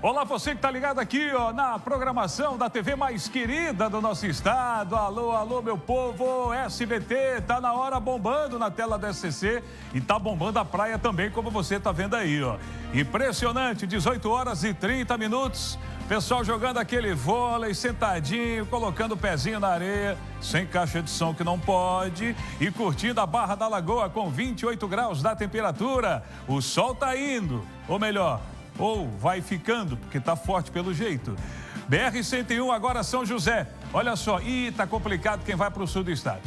Olá, você que está ligado aqui, ó, na programação da TV mais querida do nosso estado. Alô, alô, meu povo, SBT, tá na hora bombando na tela do SCC e tá bombando a praia também, como você tá vendo aí, ó. Impressionante, 18 horas e 30 minutos. Pessoal jogando aquele vôlei, sentadinho, colocando o pezinho na areia, sem caixa de som que não pode, e curtindo a Barra da Lagoa com 28 graus da temperatura. O sol tá indo, ou melhor, ou vai ficando, porque tá forte pelo jeito. BR-101 agora São José. Olha só, tá complicado quem vai para o sul do estado.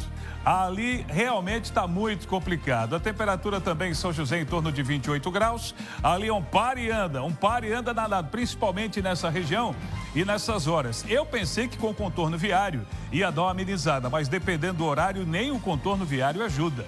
Ali realmente está muito complicado. A temperatura também em São José em torno de 28 graus. Ali é um para e anda danado, principalmente nessa região e nessas horas. Eu pensei que com o contorno viário ia dar uma amenizada, mas dependendo do horário, nem o contorno viário ajuda.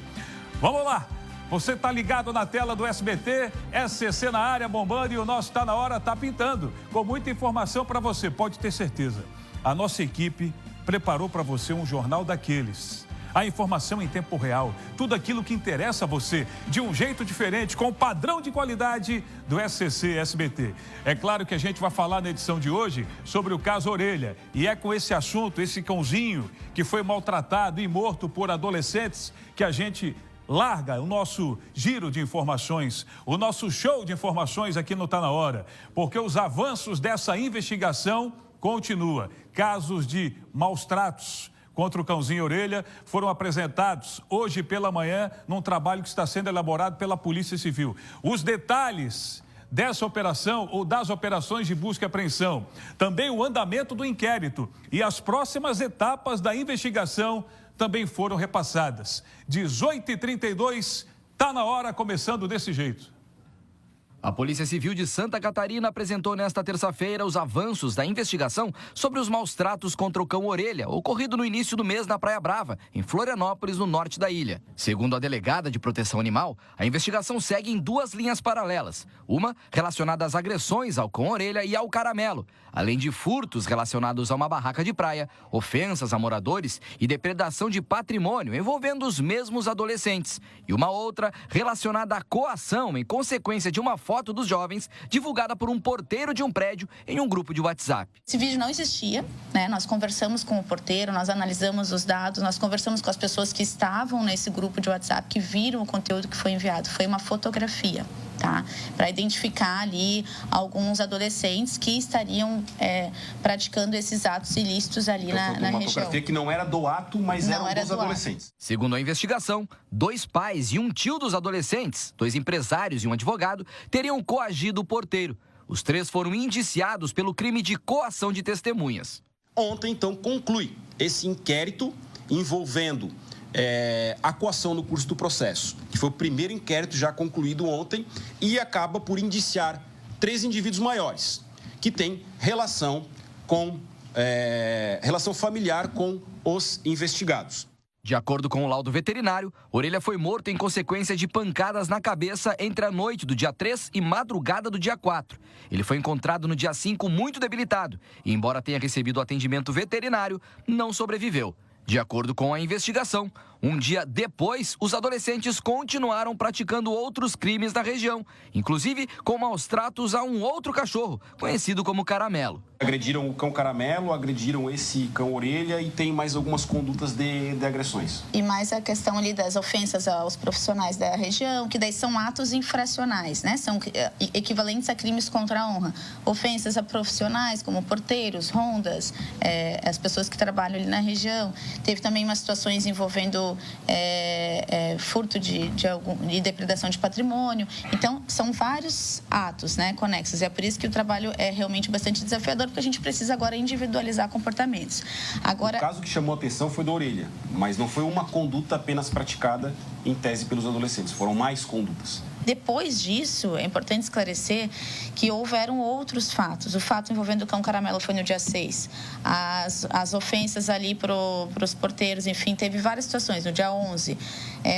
Vamos lá. Você está ligado na tela do SBT, SCC na área bombando e o nosso Tá Na Hora tá pintando. Com muita informação para você, pode ter certeza. A nossa equipe preparou para você um jornal daqueles. A informação em tempo real, tudo aquilo que interessa a você, de um jeito diferente, com o padrão de qualidade do SCC SBT. É claro que a gente vai falar na edição de hoje sobre o caso Orelha. E é com esse assunto, esse cãozinho que foi maltratado e morto por adolescentes, que a gente larga o nosso giro de informações, o nosso show de informações aqui no Tá Na Hora, porque os avanços dessa investigação continuam. Casos de maus tratos contra o cãozinho Orelha foram apresentados hoje pela manhã num trabalho que está sendo elaborado pela Polícia Civil. Os detalhes dessa operação ou das operações de busca e apreensão, também o andamento do inquérito e as próximas etapas da investigação também foram repassadas. 18h32, Tá Na Hora, começando desse jeito. A Polícia Civil de Santa Catarina apresentou nesta terça-feira os avanços da investigação sobre os maus tratos contra o cão Orelha, ocorrido no início do mês na Praia Brava, em Florianópolis, no norte da ilha. Segundo a delegada de proteção animal, a investigação segue em duas linhas paralelas. Uma relacionada às agressões ao cão Orelha e ao Caramelo, além de furtos relacionados a uma barraca de praia, ofensas a moradores e depredação de patrimônio envolvendo os mesmos adolescentes. E uma outra relacionada à coação em consequência de uma foto dos jovens divulgada por um porteiro de um prédio em um grupo de WhatsApp. Esse vídeo não existia, né? Nós conversamos com o porteiro, nós analisamos os dados, nós conversamos com as pessoas que estavam nesse grupo de WhatsApp, que viram o conteúdo que foi enviado. Foi uma fotografia, tá? Para identificar ali alguns adolescentes que estariam praticando esses atos ilícitos ali na região. Uma fotografia que não era do ato, mas eram dos adolescentes. Segundo a investigação, 2 pais e um tio dos adolescentes, 2 empresários e um advogado, teriam coagido o porteiro. Os 3 foram indiciados pelo crime de coação de testemunhas. Ontem, então, conclui esse inquérito envolvendo a coação no curso do processo, que foi o primeiro inquérito já concluído ontem, e acaba por indiciar 3 indivíduos maiores, que têm relação familiar com os investigados. De acordo com o laudo veterinário, Orelha foi morto em consequência de pancadas na cabeça entre a noite do dia 3 e madrugada do dia 4. Ele foi encontrado no dia 5 muito debilitado e, embora tenha recebido atendimento veterinário, não sobreviveu. De acordo com a investigação, um dia depois, os adolescentes continuaram praticando outros crimes na região, inclusive com maus tratos a um outro cachorro, conhecido como Caramelo. Agrediram o cão Caramelo, agrediram esse cão Orelha e tem mais algumas condutas de agressões. E mais a questão ali das ofensas aos profissionais da região, que daí são atos infracionais, né? São equivalentes a crimes contra a honra. Ofensas a profissionais, como porteiros, rondas, as pessoas que trabalham ali na região. Teve também umas situações envolvendo furto e depredação de patrimônio. Então, são vários atos, né, conexos. E é por isso que o trabalho é realmente bastante desafiador, porque a gente precisa agora individualizar comportamentos. Agora, o caso que chamou a atenção foi do Orelha, mas não foi uma conduta apenas praticada em tese pelos adolescentes, foram mais condutas. Depois disso, é importante esclarecer que houveram outros fatos. O fato envolvendo o cão Caramelo foi no dia 6. As ofensas ali para os porteiros, enfim, teve várias situações. No dia 11,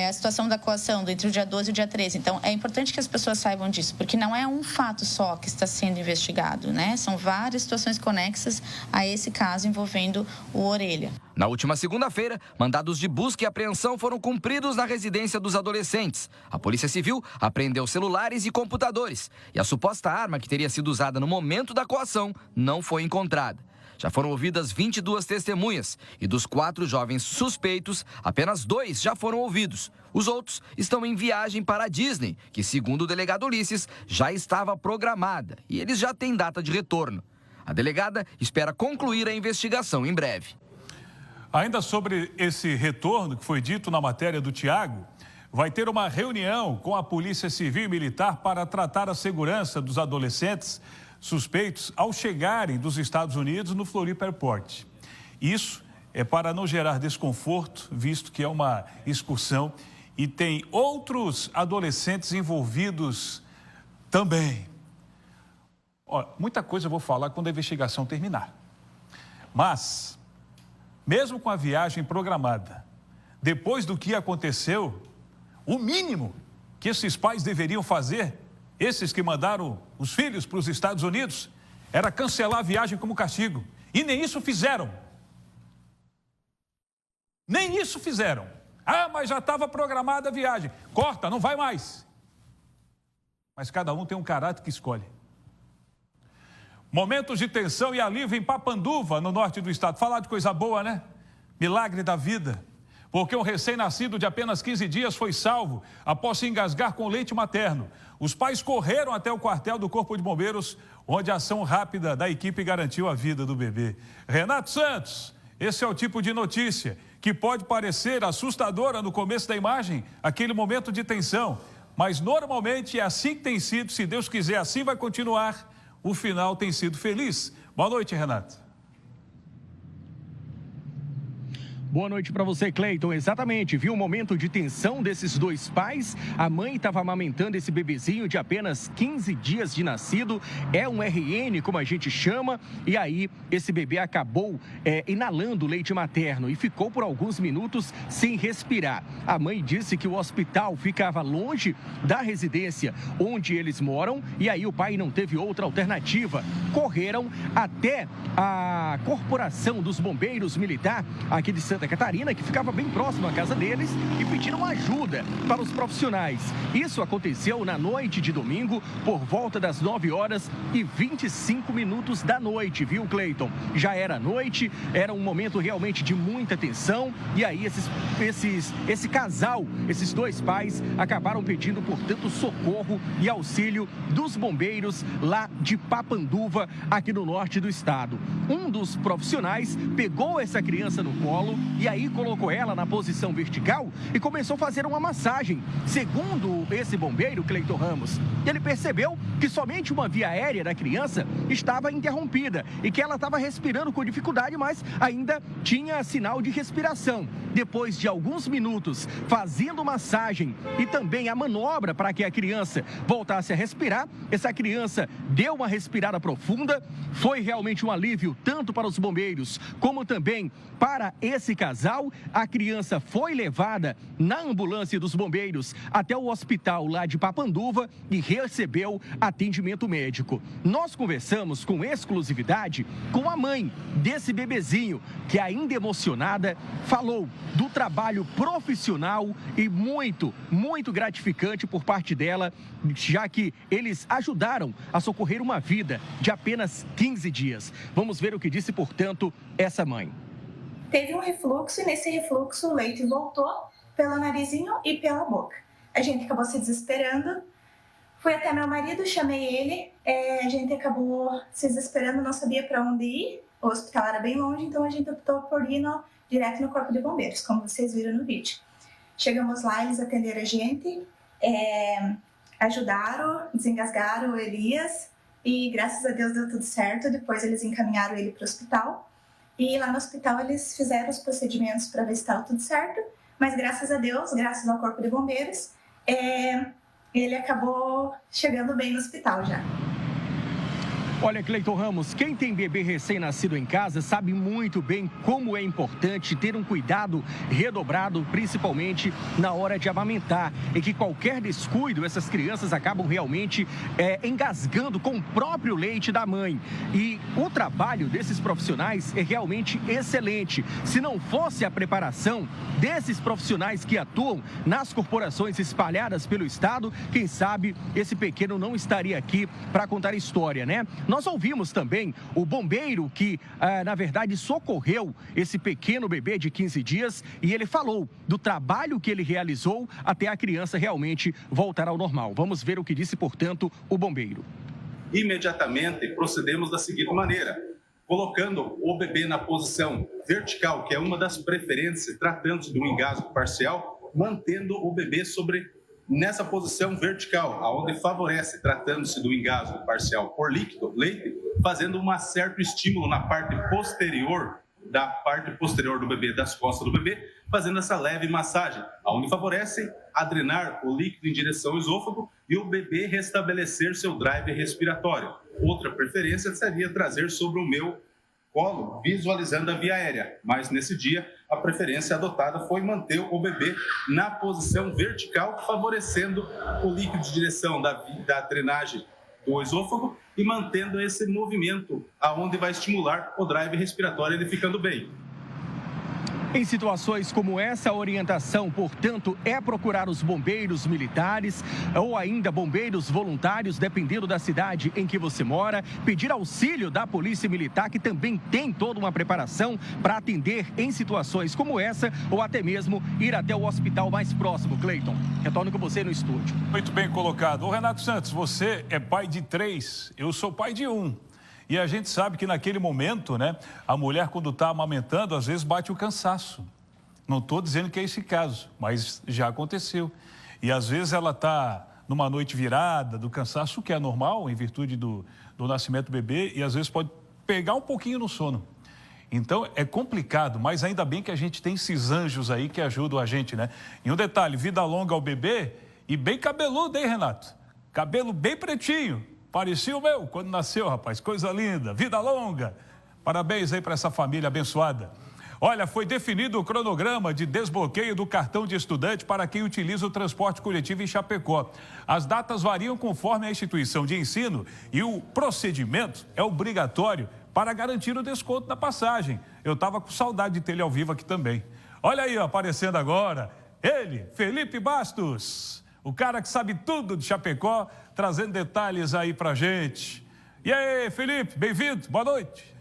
a situação da coação entre o dia 12 e o dia 13. Então, é importante que as pessoas saibam disso, porque não é um fato só que está sendo investigado, né? São várias situações conexas a esse caso envolvendo o Orelha. Na última segunda-feira, mandados de busca e apreensão foram cumpridos na residência dos adolescentes. A Polícia Civil apreendeu celulares e computadores. E a suposta arma que teria sido usada no momento da coação não foi encontrada. Já foram ouvidas 22 testemunhas e dos 4 jovens suspeitos, apenas 2 já foram ouvidos. Os outros estão em viagem para a Disney, que, segundo o delegado Ulisses, já estava programada e eles já têm data de retorno. A delegada espera concluir a investigação em breve. Ainda sobre esse retorno que foi dito na matéria do Tiago, vai ter uma reunião com a Polícia Civil e Militar para tratar a segurança dos adolescentes suspeitos ao chegarem dos Estados Unidos no Floripa Airport. Isso é para não gerar desconforto, visto que é uma excursão e tem outros adolescentes envolvidos também. Ó, muita coisa eu vou falar quando a investigação terminar. Mas, mesmo com a viagem programada, depois do que aconteceu, o mínimo que esses pais deveriam fazer, esses que mandaram os filhos para os Estados Unidos, era cancelar a viagem como castigo. E nem isso fizeram. Nem isso fizeram. Ah, mas já estava programada a viagem. Corta, não vai mais. Mas cada um tem um caráter que escolhe. Momentos de tensão e alívio em Papanduva, no norte do estado. Falar de coisa boa, né? Milagre da vida. Porque um recém-nascido de apenas 15 dias foi salvo após se engasgar com leite materno. Os pais correram até o quartel do Corpo de Bombeiros, onde a ação rápida da equipe garantiu a vida do bebê. Renato Santos, esse é o tipo de notícia que pode parecer assustadora no começo da imagem, aquele momento de tensão. Mas normalmente é assim que tem sido, se Deus quiser, assim vai continuar. O final tem sido feliz. Boa noite, Renato. Boa noite para você, Cleiton. Exatamente, viu o momento de tensão desses 2 pais? A mãe estava amamentando esse bebezinho de apenas 15 dias de nascido, é um RN, como a gente chama, e aí esse bebê acabou inalando leite materno e ficou por alguns minutos sem respirar. A mãe disse que o hospital ficava longe da residência onde eles moram e aí o pai não teve outra alternativa. Correram até a Corporação dos Bombeiros Militar aqui de Santa Catarina, que ficava bem próximo à casa deles, e pediram ajuda para os profissionais. Isso aconteceu na noite de domingo, por volta das 9h25 da noite, viu, Cleiton? Já era noite, era um momento realmente de muita tensão, e aí esse casal, esses 2 pais, acabaram pedindo, portanto, socorro e auxílio dos bombeiros lá de Papanduva, aqui no norte do estado. Um dos profissionais pegou essa criança no colo e aí colocou ela na posição vertical e começou a fazer uma massagem. Segundo esse bombeiro, Cleiton Ramos, ele percebeu que somente uma via aérea da criança estava interrompida e que ela estava respirando com dificuldade, mas ainda tinha sinal de respiração. Depois de alguns minutos fazendo massagem e também a manobra para que a criança voltasse a respirar, essa criança deu uma respirada profunda. Foi realmente um alívio tanto para os bombeiros como também para esse casal. A criança foi levada na ambulância dos bombeiros até o hospital lá de Papanduva e recebeu atendimento médico. Nós conversamos com exclusividade com a mãe desse bebezinho, que ainda emocionada falou do trabalho profissional e muito gratificante por parte dela, já que eles ajudaram a socorrer uma vida de apenas 15 dias. Vamos ver o que disse, portanto, essa mãe. Teve um refluxo e nesse refluxo o leite voltou pelo narizinho e pela boca. A gente acabou se desesperando. Fui até meu marido, chamei ele. A gente acabou se desesperando, não sabia para onde ir. O hospital era bem longe, então a gente optou por ir direto no Corpo de Bombeiros, como vocês viram no vídeo. Chegamos lá, eles atenderam a gente, ajudaram, desengasgaram o Elias e graças a Deus deu tudo certo. Depois eles encaminharam ele para o hospital. E lá no hospital eles fizeram os procedimentos para ver se estava tudo certo, mas graças a Deus, graças ao Corpo de Bombeiros, ele acabou chegando bem no hospital já. Olha, Cleiton Ramos, quem tem bebê recém-nascido em casa sabe muito bem como é importante ter um cuidado redobrado, principalmente na hora de amamentar, e que qualquer descuido, essas crianças acabam realmente engasgando com o próprio leite da mãe. E o trabalho desses profissionais é realmente excelente. Se não fosse a preparação desses profissionais que atuam nas corporações espalhadas pelo estado, quem sabe esse pequeno não estaria aqui para contar a história, né? Nós ouvimos também o bombeiro que, na verdade, socorreu esse pequeno bebê de 15 dias e ele falou do trabalho que ele realizou até a criança realmente voltar ao normal. Vamos ver o que disse, portanto, o bombeiro. Imediatamente procedemos da seguinte maneira: colocando o bebê na posição vertical, que é uma das preferências, tratando-se de um engasgo parcial, mantendo o bebê nessa posição vertical, onde favorece, tratando-se do engasgo parcial por líquido, leite, fazendo um certo estímulo na parte posterior do bebê, das costas do bebê, fazendo essa leve massagem, onde favorece a drenar o líquido em direção ao esôfago e o bebê restabelecer seu drive respiratório. Outra preferência seria trazer sobre o meu colo, visualizando a via aérea, mas nesse dia a preferência adotada foi manter o bebê na posição vertical, favorecendo o líquido de direção da drenagem do esôfago e mantendo esse movimento aonde vai estimular o drive respiratório, ele ficando bem. Em situações como essa, a orientação, portanto, é procurar os bombeiros militares ou ainda bombeiros voluntários, dependendo da cidade em que você mora, pedir auxílio da Polícia Militar, que também tem toda uma preparação para atender em situações como essa, ou até mesmo ir até o hospital mais próximo. Cleiton, retorno com você no estúdio. Muito bem colocado. Ô, Renato Santos, você é pai de 3, eu sou pai de 1. E a gente sabe que naquele momento, né, a mulher quando está amamentando, às vezes bate o cansaço. Não estou dizendo que é esse caso, mas já aconteceu. E às vezes ela está numa noite virada, do cansaço, que é normal, em virtude do nascimento do bebê, e às vezes pode pegar um pouquinho no sono. Então é complicado, mas ainda bem que a gente tem esses anjos aí que ajudam a gente, né? E um detalhe, vida longa ao bebê e bem cabeludo, hein, Renato? Cabelo bem pretinho. Parecia o meu quando nasceu, rapaz. Coisa linda, vida longa. Parabéns aí para essa família abençoada. Olha, foi definido o cronograma de desbloqueio do cartão de estudante para quem utiliza o transporte coletivo em Chapecó. As datas variam conforme a instituição de ensino e o procedimento é obrigatório para garantir o desconto da passagem. Eu estava com saudade de ter ele ao vivo aqui também. Olha aí, ó, aparecendo agora, ele, Felipe Bastos. O cara que sabe tudo de Chapecó, trazendo detalhes aí pra gente. E aí, Felipe, bem-vindo, boa noite.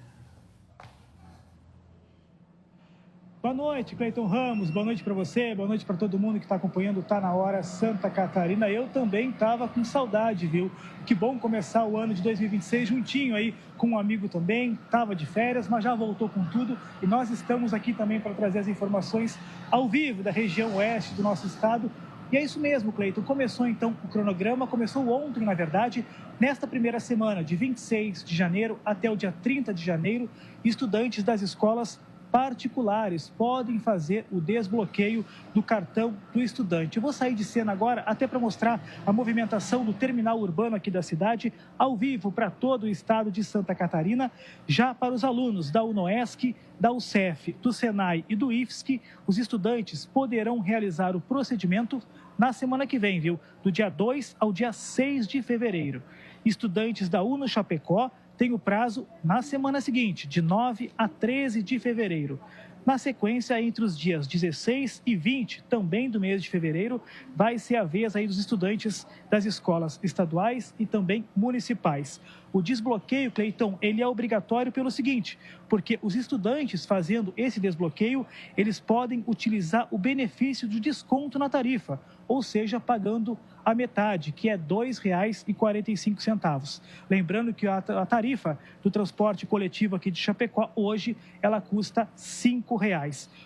Boa noite, Cleiton Ramos, boa noite para você, boa noite para todo mundo que está acompanhando o Tá Na Hora Santa Catarina. Eu também estava com saudade, viu? Que bom começar o ano de 2026 juntinho aí com um amigo também, estava de férias, mas já voltou com tudo. E nós estamos aqui também para trazer as informações ao vivo da região oeste do nosso estado. E é isso mesmo, Cleiton. Começou então o cronograma, começou ontem, na verdade, nesta primeira semana, de 26 de janeiro até o dia 30 de janeiro, estudantes das escolas particulares podem fazer o desbloqueio do cartão do estudante. Eu vou sair de cena agora até para mostrar a movimentação do terminal urbano aqui da cidade, ao vivo para todo o estado de Santa Catarina. Já para os alunos da UNOESC, da UCEF, do SENAI e do IFSC, os estudantes poderão realizar o procedimento na semana que vem, viu? Do dia 2 ao dia 6 de fevereiro. Estudantes da UNO Chapecó têm o prazo na semana seguinte, de 9 a 13 de fevereiro. Na sequência, entre os dias 16 e 20, também do mês de fevereiro, vai ser a vez aí dos estudantes das escolas estaduais e também municipais. O desbloqueio, Cleiton, ele é obrigatório pelo seguinte, porque os estudantes fazendo esse desbloqueio, eles podem utilizar o benefício de desconto na tarifa, ou seja, pagando a metade, que é R$ 2,45. Lembrando que a tarifa do transporte coletivo aqui de Chapecó, hoje, ela custa R$ 5.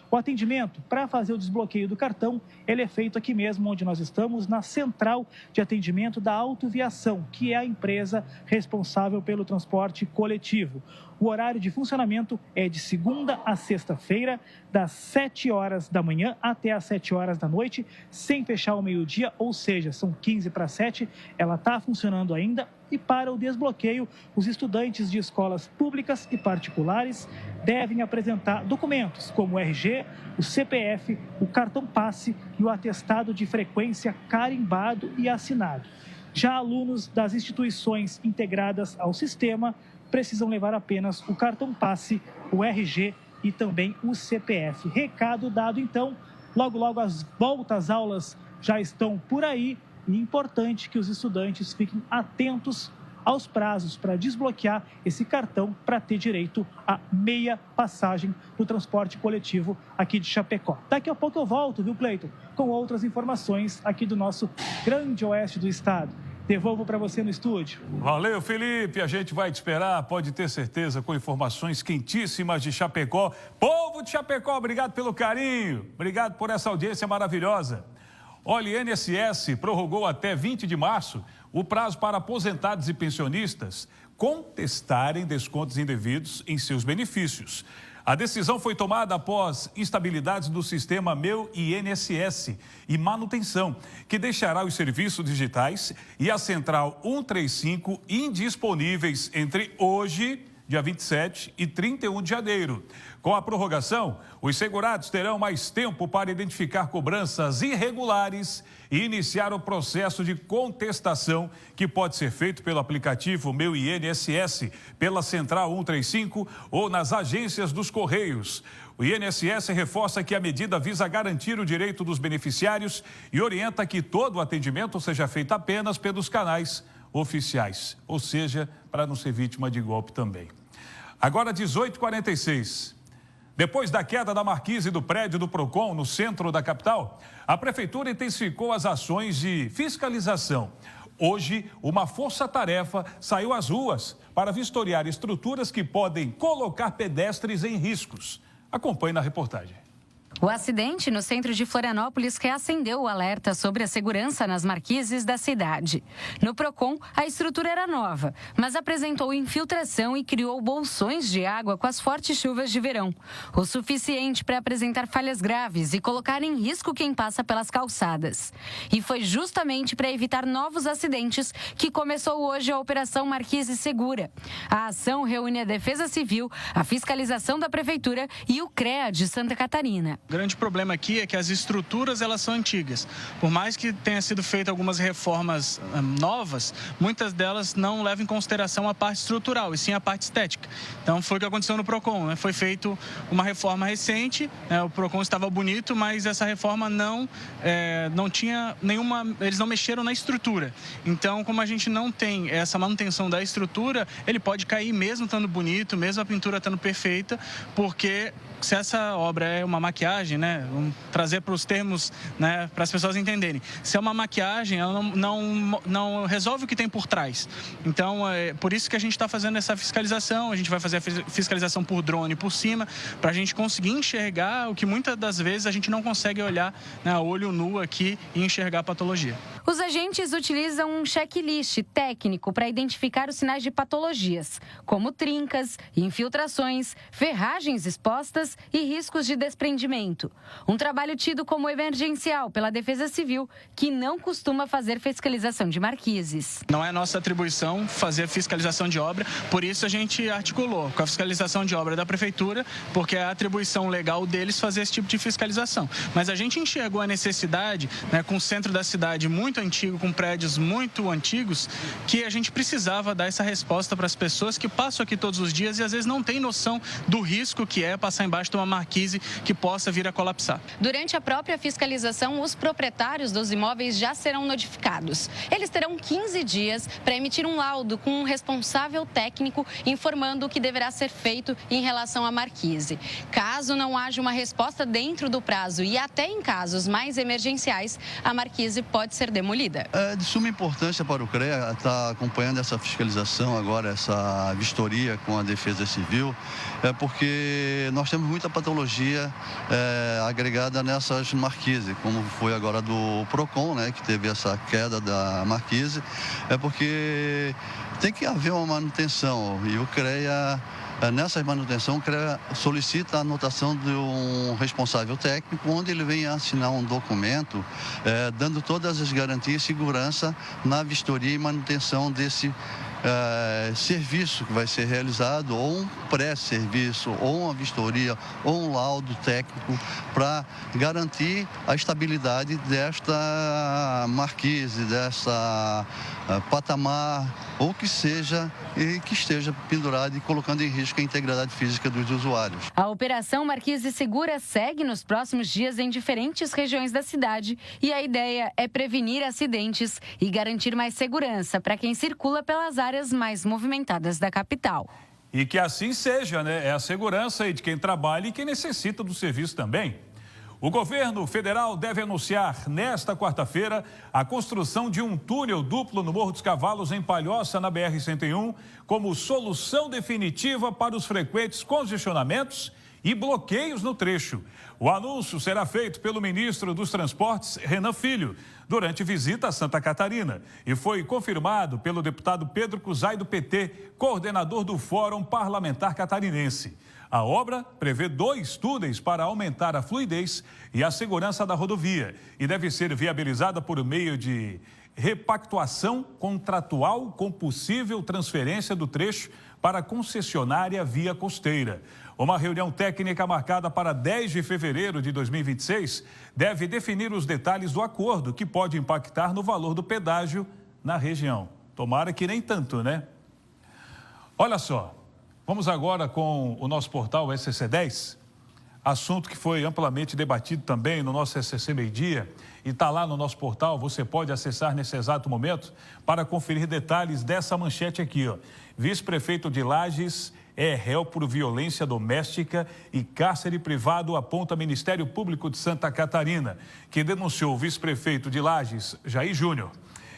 O atendimento para fazer o desbloqueio do cartão, ele é feito aqui mesmo, onde nós estamos, na Central de Atendimento da Autoviação, que é a empresa responsável pelo transporte coletivo. O horário de funcionamento é de segunda a sexta-feira, das 7 horas da manhã até as 7 horas da noite, sem fechar ao meio-dia, ou seja, são 15 para 7. Ela está funcionando ainda E para o desbloqueio, os estudantes de escolas públicas e particulares devem apresentar documentos como o RG, o CPF, o cartão passe e o atestado de frequência carimbado e assinado. Já alunos das instituições integradas ao sistema precisam levar apenas o cartão passe, o RG e também o CPF. Recado dado, então, logo as voltas às aulas já estão por aí e é importante que os estudantes fiquem atentos aos prazos para desbloquear esse cartão para ter direito a meia passagem no transporte coletivo aqui de Chapecó. Daqui a pouco eu volto, viu, Cleiton, com outras informações aqui do nosso grande oeste do estado. Devolvo para você no estúdio. Valeu, Felipe. A gente vai te esperar, pode ter certeza, com informações quentíssimas de Chapecó. Povo de Chapecó, obrigado pelo carinho. Obrigado por essa audiência maravilhosa. Olha, o INSS prorrogou até 20 de março o prazo para aposentados e pensionistas contestarem descontos indevidos em seus benefícios. A decisão foi tomada após instabilidades do sistema Meu INSS e manutenção, que deixará os serviços digitais e a Central 135 indisponíveis entre hoje, dia 27, e 31 de janeiro. Com a prorrogação, os segurados terão mais tempo para identificar cobranças irregulares e iniciar o processo de contestação, que pode ser feito pelo aplicativo Meu INSS, pela Central 135 ou nas agências dos Correios. O INSS reforça que a medida visa garantir o direito dos beneficiários e orienta que todo o atendimento seja feito apenas pelos canais oficiais, ou seja, para não ser vítima de golpe também. Agora, 18h46. Depois da queda da marquise do prédio do Procon, no centro da capital, a prefeitura intensificou as ações de fiscalização. Hoje, uma força-tarefa saiu às ruas para vistoriar estruturas que podem colocar pedestres em riscos. Acompanhe na reportagem. O acidente no centro de Florianópolis reacendeu o alerta sobre a segurança nas marquises da cidade. No Procon, a estrutura era nova, mas apresentou infiltração e criou bolsões de água com as fortes chuvas de verão. O suficiente para apresentar falhas graves e colocar em risco quem passa pelas calçadas. E foi justamente para evitar novos acidentes que começou hoje a Operação Marquise Segura. A ação reúne a Defesa Civil, a fiscalização da Prefeitura e o CREA de Santa Catarina. O grande problema aqui é que as estruturas elas são antigas. Por mais que tenha sido feita algumas reformas novas, muitas delas não levam em consideração a parte estrutural, e sim a parte estética. Então foi o que aconteceu no Procon, né? Foi feita uma reforma recente, né? O Procon estava bonito, mas essa reforma não tinha nenhuma, eles não mexeram na estrutura. Então, como a gente não tem essa manutenção da estrutura, ele pode cair mesmo estando bonito, mesmo a pintura estando perfeita, porque se essa obra é uma maquiagem, né, vamos trazer para os termos, né, para as pessoas entenderem. Se é uma maquiagem, ela não resolve o que tem por trás. Então, é por isso que a gente está fazendo essa fiscalização. A gente vai fazer a fiscalização por drone por cima, para a gente conseguir enxergar o que muitas das vezes a gente não consegue olhar, né, a olho nu aqui e enxergar a patologia. Os agentes utilizam um checklist técnico para identificar os sinais de patologias, como trincas, infiltrações, ferragens expostas e riscos de desprendimento. Um trabalho tido como emergencial pela Defesa Civil, que não costuma fazer fiscalização de marquises. Não é nossa atribuição fazer fiscalização de obra, por isso a gente articulou com a fiscalização de obra da Prefeitura, porque é a atribuição legal deles fazer esse tipo de fiscalização. Mas a gente enxergou a necessidade, né, com o centro da cidade muito antigo, com prédios muito antigos, que a gente precisava dar essa resposta para as pessoas que passam aqui todos os dias e às vezes não têm noção do risco que é passar embaixo de uma marquise que possa vir a colapsar. Durante a própria fiscalização, os proprietários dos imóveis já serão notificados. Eles terão 15 dias para emitir um laudo com um responsável técnico informando o que deverá ser feito em relação à marquise. Caso não haja uma resposta dentro do prazo e até em casos mais emergenciais, a marquise pode ser demolida. É de suma importância para o CREA estar acompanhando essa fiscalização agora, essa vistoria com a Defesa Civil, porque nós temos muita patologia agregada nessas marquises, como foi agora do Procon, né, que teve essa queda da marquise, porque tem que haver uma manutenção e o CREA nessa manutenção, o CREA solicita a anotação de um responsável técnico, onde ele vem assinar um documento dando todas as garantias e segurança na vistoria e manutenção desse serviço que vai ser realizado, ou um pré-serviço, ou uma vistoria, ou um laudo técnico, para garantir a estabilidade desta marquise, dessa patamar, ou que seja, e que esteja pendurado e colocando em risco a integridade física dos usuários. A Operação Marquise Segura segue nos próximos dias em diferentes regiões da cidade e a ideia é prevenir acidentes e garantir mais segurança para quem circula pelas áreas mais movimentadas da capital. E que assim seja, né? É a segurança aí de quem trabalha e quem necessita do serviço também. O governo federal deve anunciar nesta quarta-feira a construção de um túnel duplo no Morro dos Cavalos, em Palhoça, na BR-101, como solução definitiva para os frequentes congestionamentos e bloqueios no trecho. O anúncio será feito pelo ministro dos Transportes, Renan Filho, durante visita a Santa Catarina, e foi confirmado pelo deputado Pedro Cusai, do PT, coordenador do Fórum Parlamentar Catarinense. A obra prevê 2 túneis para aumentar a fluidez e a segurança da rodovia e deve ser viabilizada por meio de repactuação contratual com possível transferência do trecho para a concessionária Via Costeira. Uma reunião técnica marcada para 10 de fevereiro de 2026 deve definir os detalhes do acordo, que pode impactar no valor do pedágio na região. Tomara que nem tanto, né? Olha só. Vamos agora com o nosso portal SCC10, assunto que foi amplamente debatido também no nosso SCC Meio-Dia e está lá no nosso portal. Você pode acessar nesse exato momento para conferir detalhes dessa manchete aqui, ó. Vice-prefeito de Lages é réu por violência doméstica e cárcere privado, aponta Ministério Público de Santa Catarina, que denunciou o vice-prefeito de Lages, Jair Júnior.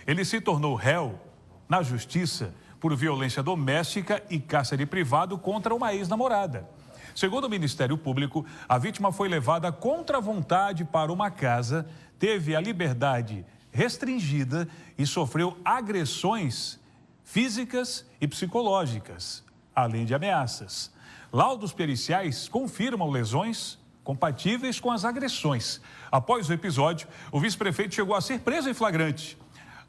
Ele se tornou réu na justiça por violência doméstica e cárcere privado contra uma ex-namorada. Segundo o Ministério Público, a vítima foi levada contra a vontade para uma casa, teve a liberdade restringida e sofreu agressões físicas e psicológicas, além de ameaças. Laudos periciais confirmam lesões compatíveis com as agressões. Após o episódio, o vice-prefeito chegou a ser preso em flagrante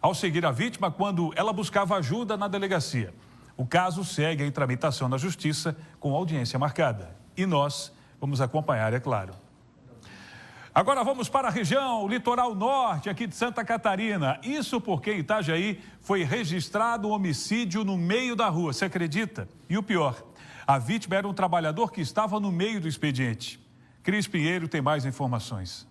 ao seguir a vítima quando ela buscava ajuda na delegacia. O caso segue em tramitação na Justiça com audiência marcada. E nós vamos acompanhar, é claro. Agora vamos para a região, o litoral norte aqui de Santa Catarina. Isso porque em Itajaí foi registrado um homicídio no meio da rua, você acredita? E o pior, a vítima era um trabalhador que estava no meio do expediente. Cris Pinheiro tem mais informações.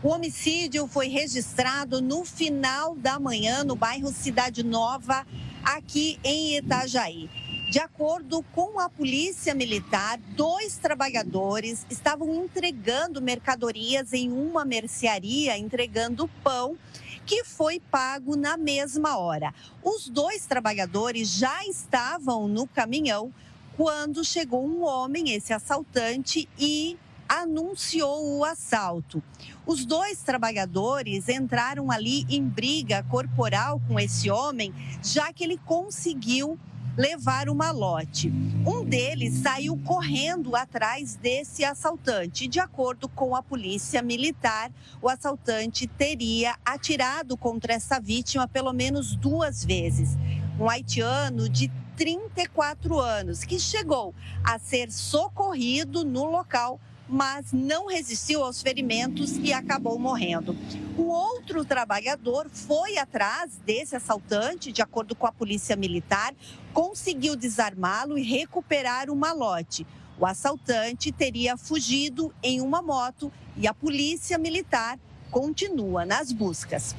O homicídio foi registrado no final da manhã no bairro Cidade Nova, aqui em Itajaí. De acordo com a Polícia Militar, 2 trabalhadores estavam entregando mercadorias em uma mercearia, entregando pão, que foi pago na mesma hora. Os 2 trabalhadores já estavam no caminhão quando chegou um homem, esse assaltante, e anunciou o assalto. Os 2 trabalhadores entraram ali em briga corporal com esse homem, já que ele conseguiu levar o malote. Um deles saiu correndo atrás desse assaltante. De acordo com a Polícia Militar, o assaltante teria atirado contra essa vítima pelo menos 2 vezes. Um haitiano de 34 anos, que chegou a ser socorrido no local, mas não resistiu aos ferimentos e acabou morrendo. O outro trabalhador foi atrás desse assaltante, de acordo com a Polícia Militar, conseguiu desarmá-lo e recuperar o malote. O assaltante teria fugido em uma moto e a Polícia Militar continua nas buscas.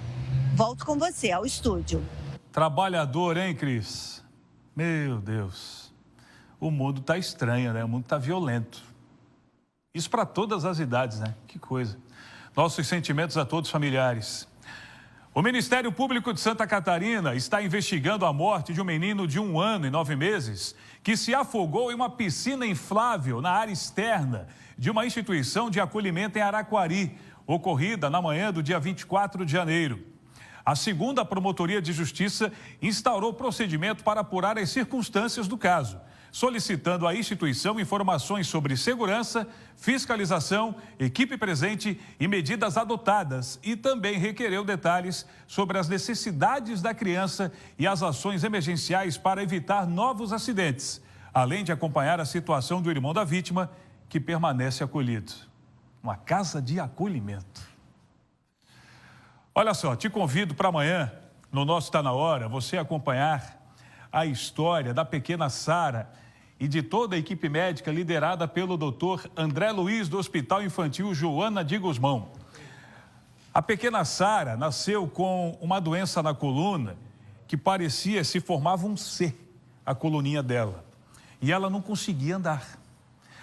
Volto com você ao estúdio. Trabalhador, hein, Cris? Meu Deus. O mundo tá estranho, né? O mundo tá violento. Isso para todas as idades, né? Que coisa. Nossos sentimentos a todos os familiares. O Ministério Público de Santa Catarina está investigando a morte de um menino de 1 ano e 9 meses que se afogou em uma piscina inflável na área externa de uma instituição de acolhimento em Araquari, ocorrida na manhã do dia 24 de janeiro. A 2ª Promotoria de Justiça instaurou procedimento para apurar as circunstâncias do caso. solicitando à instituição informações sobre segurança, fiscalização, equipe presente e medidas adotadas, e também requereu detalhes sobre as necessidades da criança e as ações emergenciais para evitar novos acidentes, além de acompanhar a situação do irmão da vítima, que permanece acolhido. Uma casa de acolhimento. Olha só, te convido para amanhã, no nosso Tá Na Hora, você acompanhar a história da pequena Sara e de toda a equipe médica liderada pelo Dr. André Luiz do Hospital Infantil Joana de Guzmão. A pequena Sara nasceu com uma doença na coluna que parecia se formava um C, a coluninha dela. E ela não conseguia andar.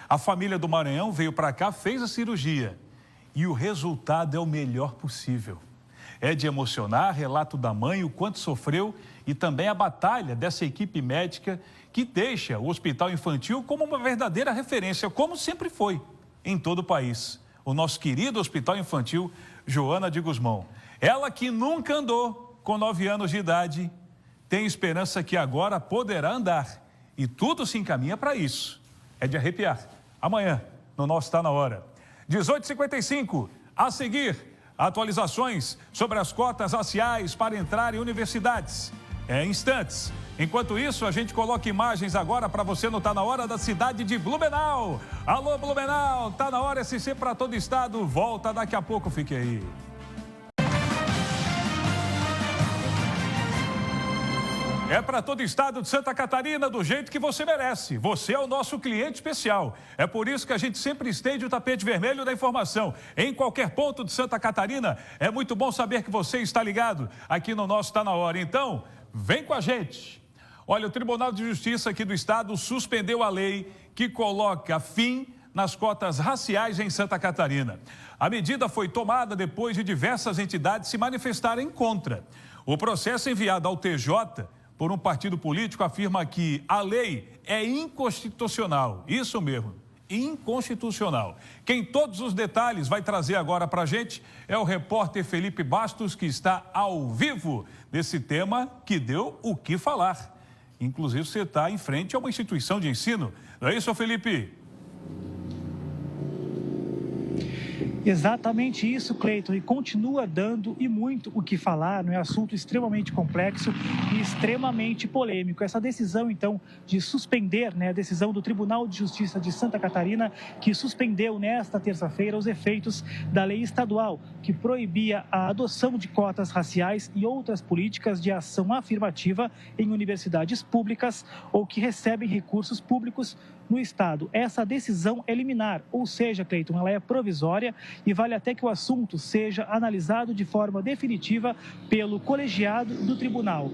A família do Maranhão veio para cá, fez a cirurgia e o resultado é o melhor possível. É de emocionar, relato da mãe, o quanto sofreu e também a batalha dessa equipe médica que deixa o Hospital Infantil como uma verdadeira referência, como sempre foi em todo o país. O nosso querido Hospital Infantil Joana de Guzmão. Ela que nunca andou com 9 anos de idade, tem esperança que agora poderá andar. E tudo se encaminha para isso. É de arrepiar. Amanhã, no nosso Tá Na Hora. 18h55, a seguir, atualizações sobre as cotas raciais para entrar em universidades. Instantes. Enquanto isso, a gente coloca imagens agora para você no Tá Na Hora da cidade de Blumenau. Alô, Blumenau, Tá Na Hora SC para todo estado. Volta daqui a pouco, fique aí. É para todo o estado de Santa Catarina, do jeito que você merece. Você é o nosso cliente especial. É por isso que a gente sempre estende o tapete vermelho da informação. Em qualquer ponto de Santa Catarina, é muito bom saber que você está ligado aqui no nosso Tá Na Hora. Então, vem com a gente. Olha, o Tribunal de Justiça aqui do estado suspendeu a lei que coloca fim nas cotas raciais em Santa Catarina. A medida foi tomada depois de diversas entidades se manifestarem contra. O processo enviado ao TJ por um partido político afirma que a lei é inconstitucional. Isso mesmo, inconstitucional. Quem todos os detalhes vai trazer agora para a gente é o repórter Felipe Bastos, que está ao vivo nesse tema que deu o que falar. Inclusive, você está em frente a uma instituição de ensino. Não é isso, Felipe? Exatamente isso, Cleiton, e continua dando e muito o que falar, não é? Assunto extremamente complexo e extremamente polêmico. Essa decisão, então, de suspender, a decisão do Tribunal de Justiça de Santa Catarina, que suspendeu nesta terça-feira os efeitos da lei estadual, que proibia a adoção de cotas raciais e outras políticas de ação afirmativa em universidades públicas ou que recebem recursos públicos no estado. Essa decisão é liminar, ou seja, Cleiton, ela é provisória e vale até que o assunto seja analisado de forma definitiva pelo colegiado do tribunal.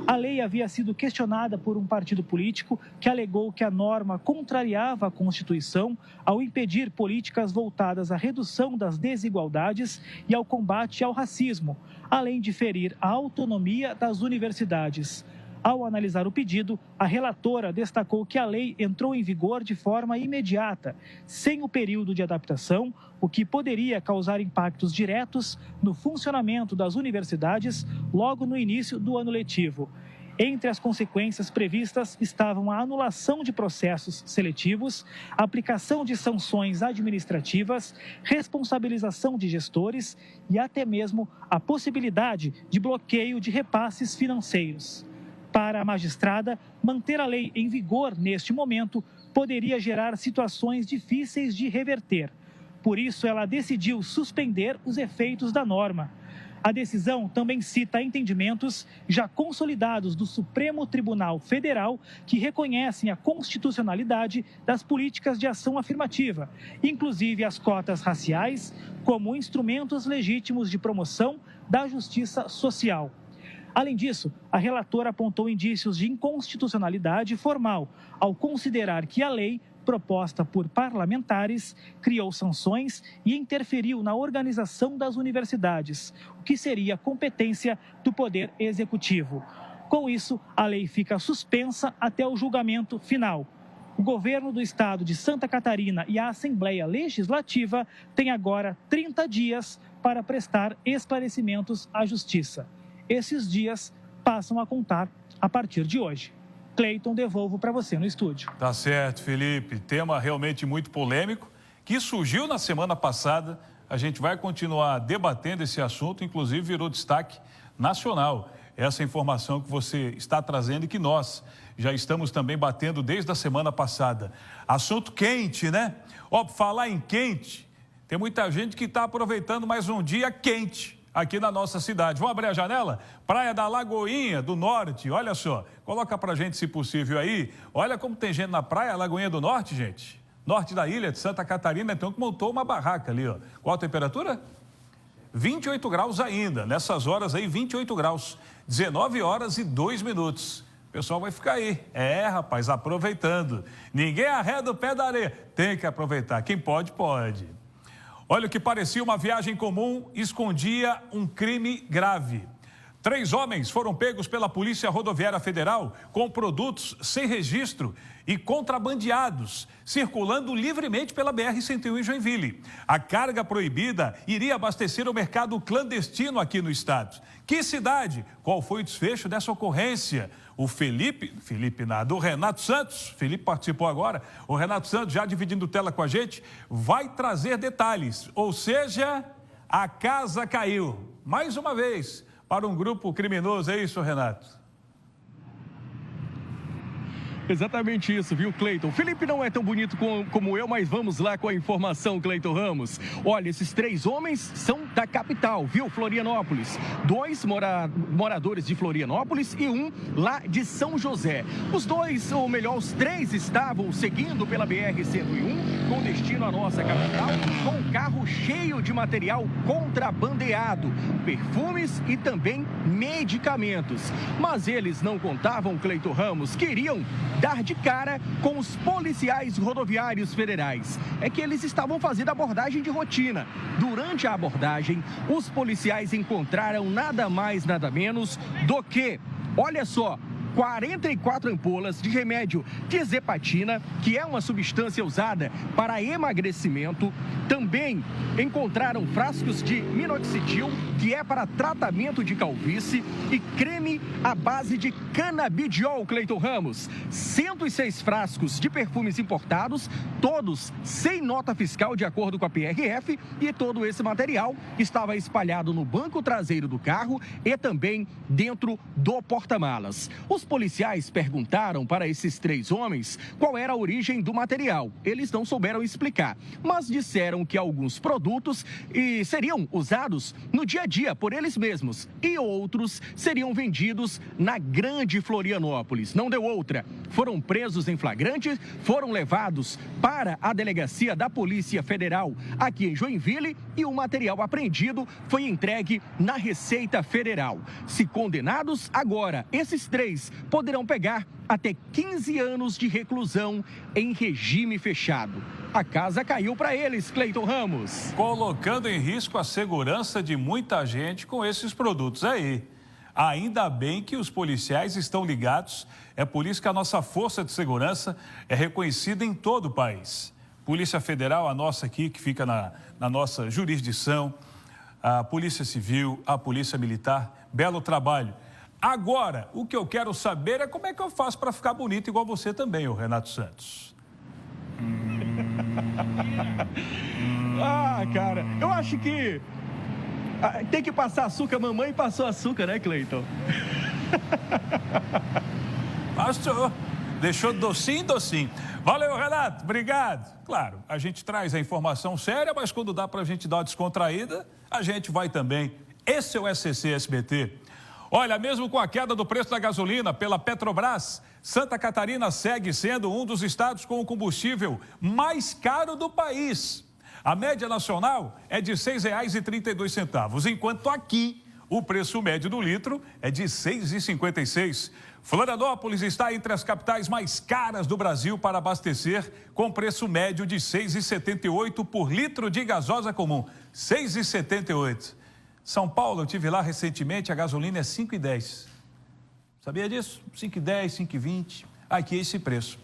A lei havia sido questionada por um partido político que alegou que a norma contrariava a Constituição ao impedir políticas voltadas à redução das desigualdades e ao combate ao racismo, além de ferir a autonomia das universidades. Ao analisar o pedido, a relatora destacou que a lei entrou em vigor de forma imediata, sem o período de adaptação, o que poderia causar impactos diretos no funcionamento das universidades logo no início do ano letivo. Entre as consequências previstas estavam a anulação de processos seletivos, a aplicação de sanções administrativas, responsabilização de gestores e até mesmo a possibilidade de bloqueio de repasses financeiros. Para a magistrada, manter a lei em vigor neste momento poderia gerar situações difíceis de reverter. Por isso, ela decidiu suspender os efeitos da norma. A decisão também cita entendimentos já consolidados do Supremo Tribunal Federal que reconhecem a constitucionalidade das políticas de ação afirmativa, inclusive as cotas raciais, como instrumentos legítimos de promoção da justiça social. Além disso, a relatora apontou indícios de inconstitucionalidade formal, ao considerar que a lei, proposta por parlamentares, criou sanções e interferiu na organização das universidades, o que seria competência do Poder Executivo. Com isso, a lei fica suspensa até o julgamento final. O governo do estado de Santa Catarina e a Assembleia Legislativa têm agora 30 dias para prestar esclarecimentos à Justiça. Esses dias passam a contar a partir de hoje. Cleiton, devolvo para você no estúdio. Tá certo, Felipe. Tema realmente muito polêmico, que surgiu na semana passada. A gente vai continuar debatendo esse assunto, inclusive virou destaque nacional. Essa informação que você está trazendo e que nós já estamos também batendo desde a semana passada. Assunto quente, né? Ó, falar em quente, tem muita gente que está aproveitando mais um dia quente aqui na nossa cidade. Vamos abrir a janela? Praia da Lagoinha do Norte, olha só. Coloca pra gente, se possível, aí. Olha como tem gente na praia, Lagoinha do Norte, gente. Norte da ilha de Santa Catarina, então, que montou uma barraca ali, ó. Qual a temperatura? 28 graus ainda. Nessas horas aí, 28 graus. 19 horas e 2 minutos. O pessoal vai ficar aí. É, rapaz, aproveitando. Ninguém arreda o pé da areia. Tem que aproveitar. Quem pode, pode. Olha, o que parecia uma viagem comum escondia um crime grave. 3 homens foram pegos pela Polícia Rodoviária Federal com produtos sem registro e contrabandeados, circulando livremente pela BR-101 em Joinville. A carga proibida iria abastecer o mercado clandestino aqui no estado. Que cidade? Qual foi o desfecho dessa ocorrência? O o Renato Santos, Felipe participou agora, o Renato Santos, já dividindo tela com a gente, vai trazer detalhes. Ou seja, a casa caiu, mais uma vez, para um grupo criminoso, é isso, Renato? Exatamente isso, viu, Cleiton? O Felipe não é tão bonito como eu, mas vamos lá com a informação, Cleiton Ramos. Olha, esses 3 homens são da capital, viu, Florianópolis. 2 moradores de Florianópolis e 1 lá de São José. Os 2, ou melhor, os 3 estavam seguindo pela BR-101 com destino à nossa capital, com um carro cheio de material contrabandeado, perfumes e também medicamentos. Mas eles não contavam, Cleiton Ramos, queriam dar de cara com os policiais rodoviários federais. É que eles estavam fazendo abordagem de rotina. Durante a abordagem, os policiais encontraram nada mais, nada menos do que, olha só, 44 ampolas de remédio tiazepatina, que é uma substância usada para emagrecimento. Também encontraram frascos de minoxidil, que é para tratamento de calvície, e creme à base de canabidiol, Cleiton Ramos. 106 frascos de perfumes importados, todos sem nota fiscal de acordo com a PRF, e todo esse material estava espalhado no banco traseiro do carro e também dentro do porta-malas. Os policiais perguntaram para esses 3 homens qual era a origem do material. Eles não souberam explicar, mas disseram que alguns produtos seriam usados no dia a dia por eles mesmos e outros seriam vendidos na Grande Florianópolis. Não deu outra. Foram presos em flagrante, foram levados para a delegacia da Polícia Federal aqui em Joinville e o material apreendido foi entregue na Receita Federal. Se condenados, agora esses 3 poderão pegar até 15 anos de reclusão em regime fechado. A casa caiu para eles, Cleiton Ramos. Colocando em risco a segurança de muita gente com esses produtos aí. Ainda bem que os policiais estão ligados, é por isso que a nossa força de segurança é reconhecida em todo o país. Polícia Federal, a nossa aqui, que fica na nossa jurisdição, a Polícia Civil, a Polícia Militar, belo trabalho. Agora, o que eu quero saber é como é que eu faço para ficar bonito igual você também, o Renato Santos. Cara, eu acho que tem que passar açúcar. Mamãe passou açúcar, né, Cleiton? Passou. Deixou docinho, docinho. Valeu, Renato. Obrigado. Claro, a gente traz a informação séria, mas quando dá para a gente dar uma descontraída, a gente vai também. Esse é o SCC SBT. Olha, mesmo com a queda do preço da gasolina pela Petrobras, Santa Catarina segue sendo um dos estados com o combustível mais caro do país. A média nacional é de R$ 6,32, enquanto aqui o preço médio do litro é de R$ 6,56. Florianópolis está entre as capitais mais caras do Brasil para abastecer, com preço médio de R$ 6,78 por litro de gasosa comum. R$ 6,78. São Paulo, eu estive lá recentemente, a gasolina é R$ 5,10. Sabia disso? R$ 5,10, R$ 5,20. Aqui é esse preço.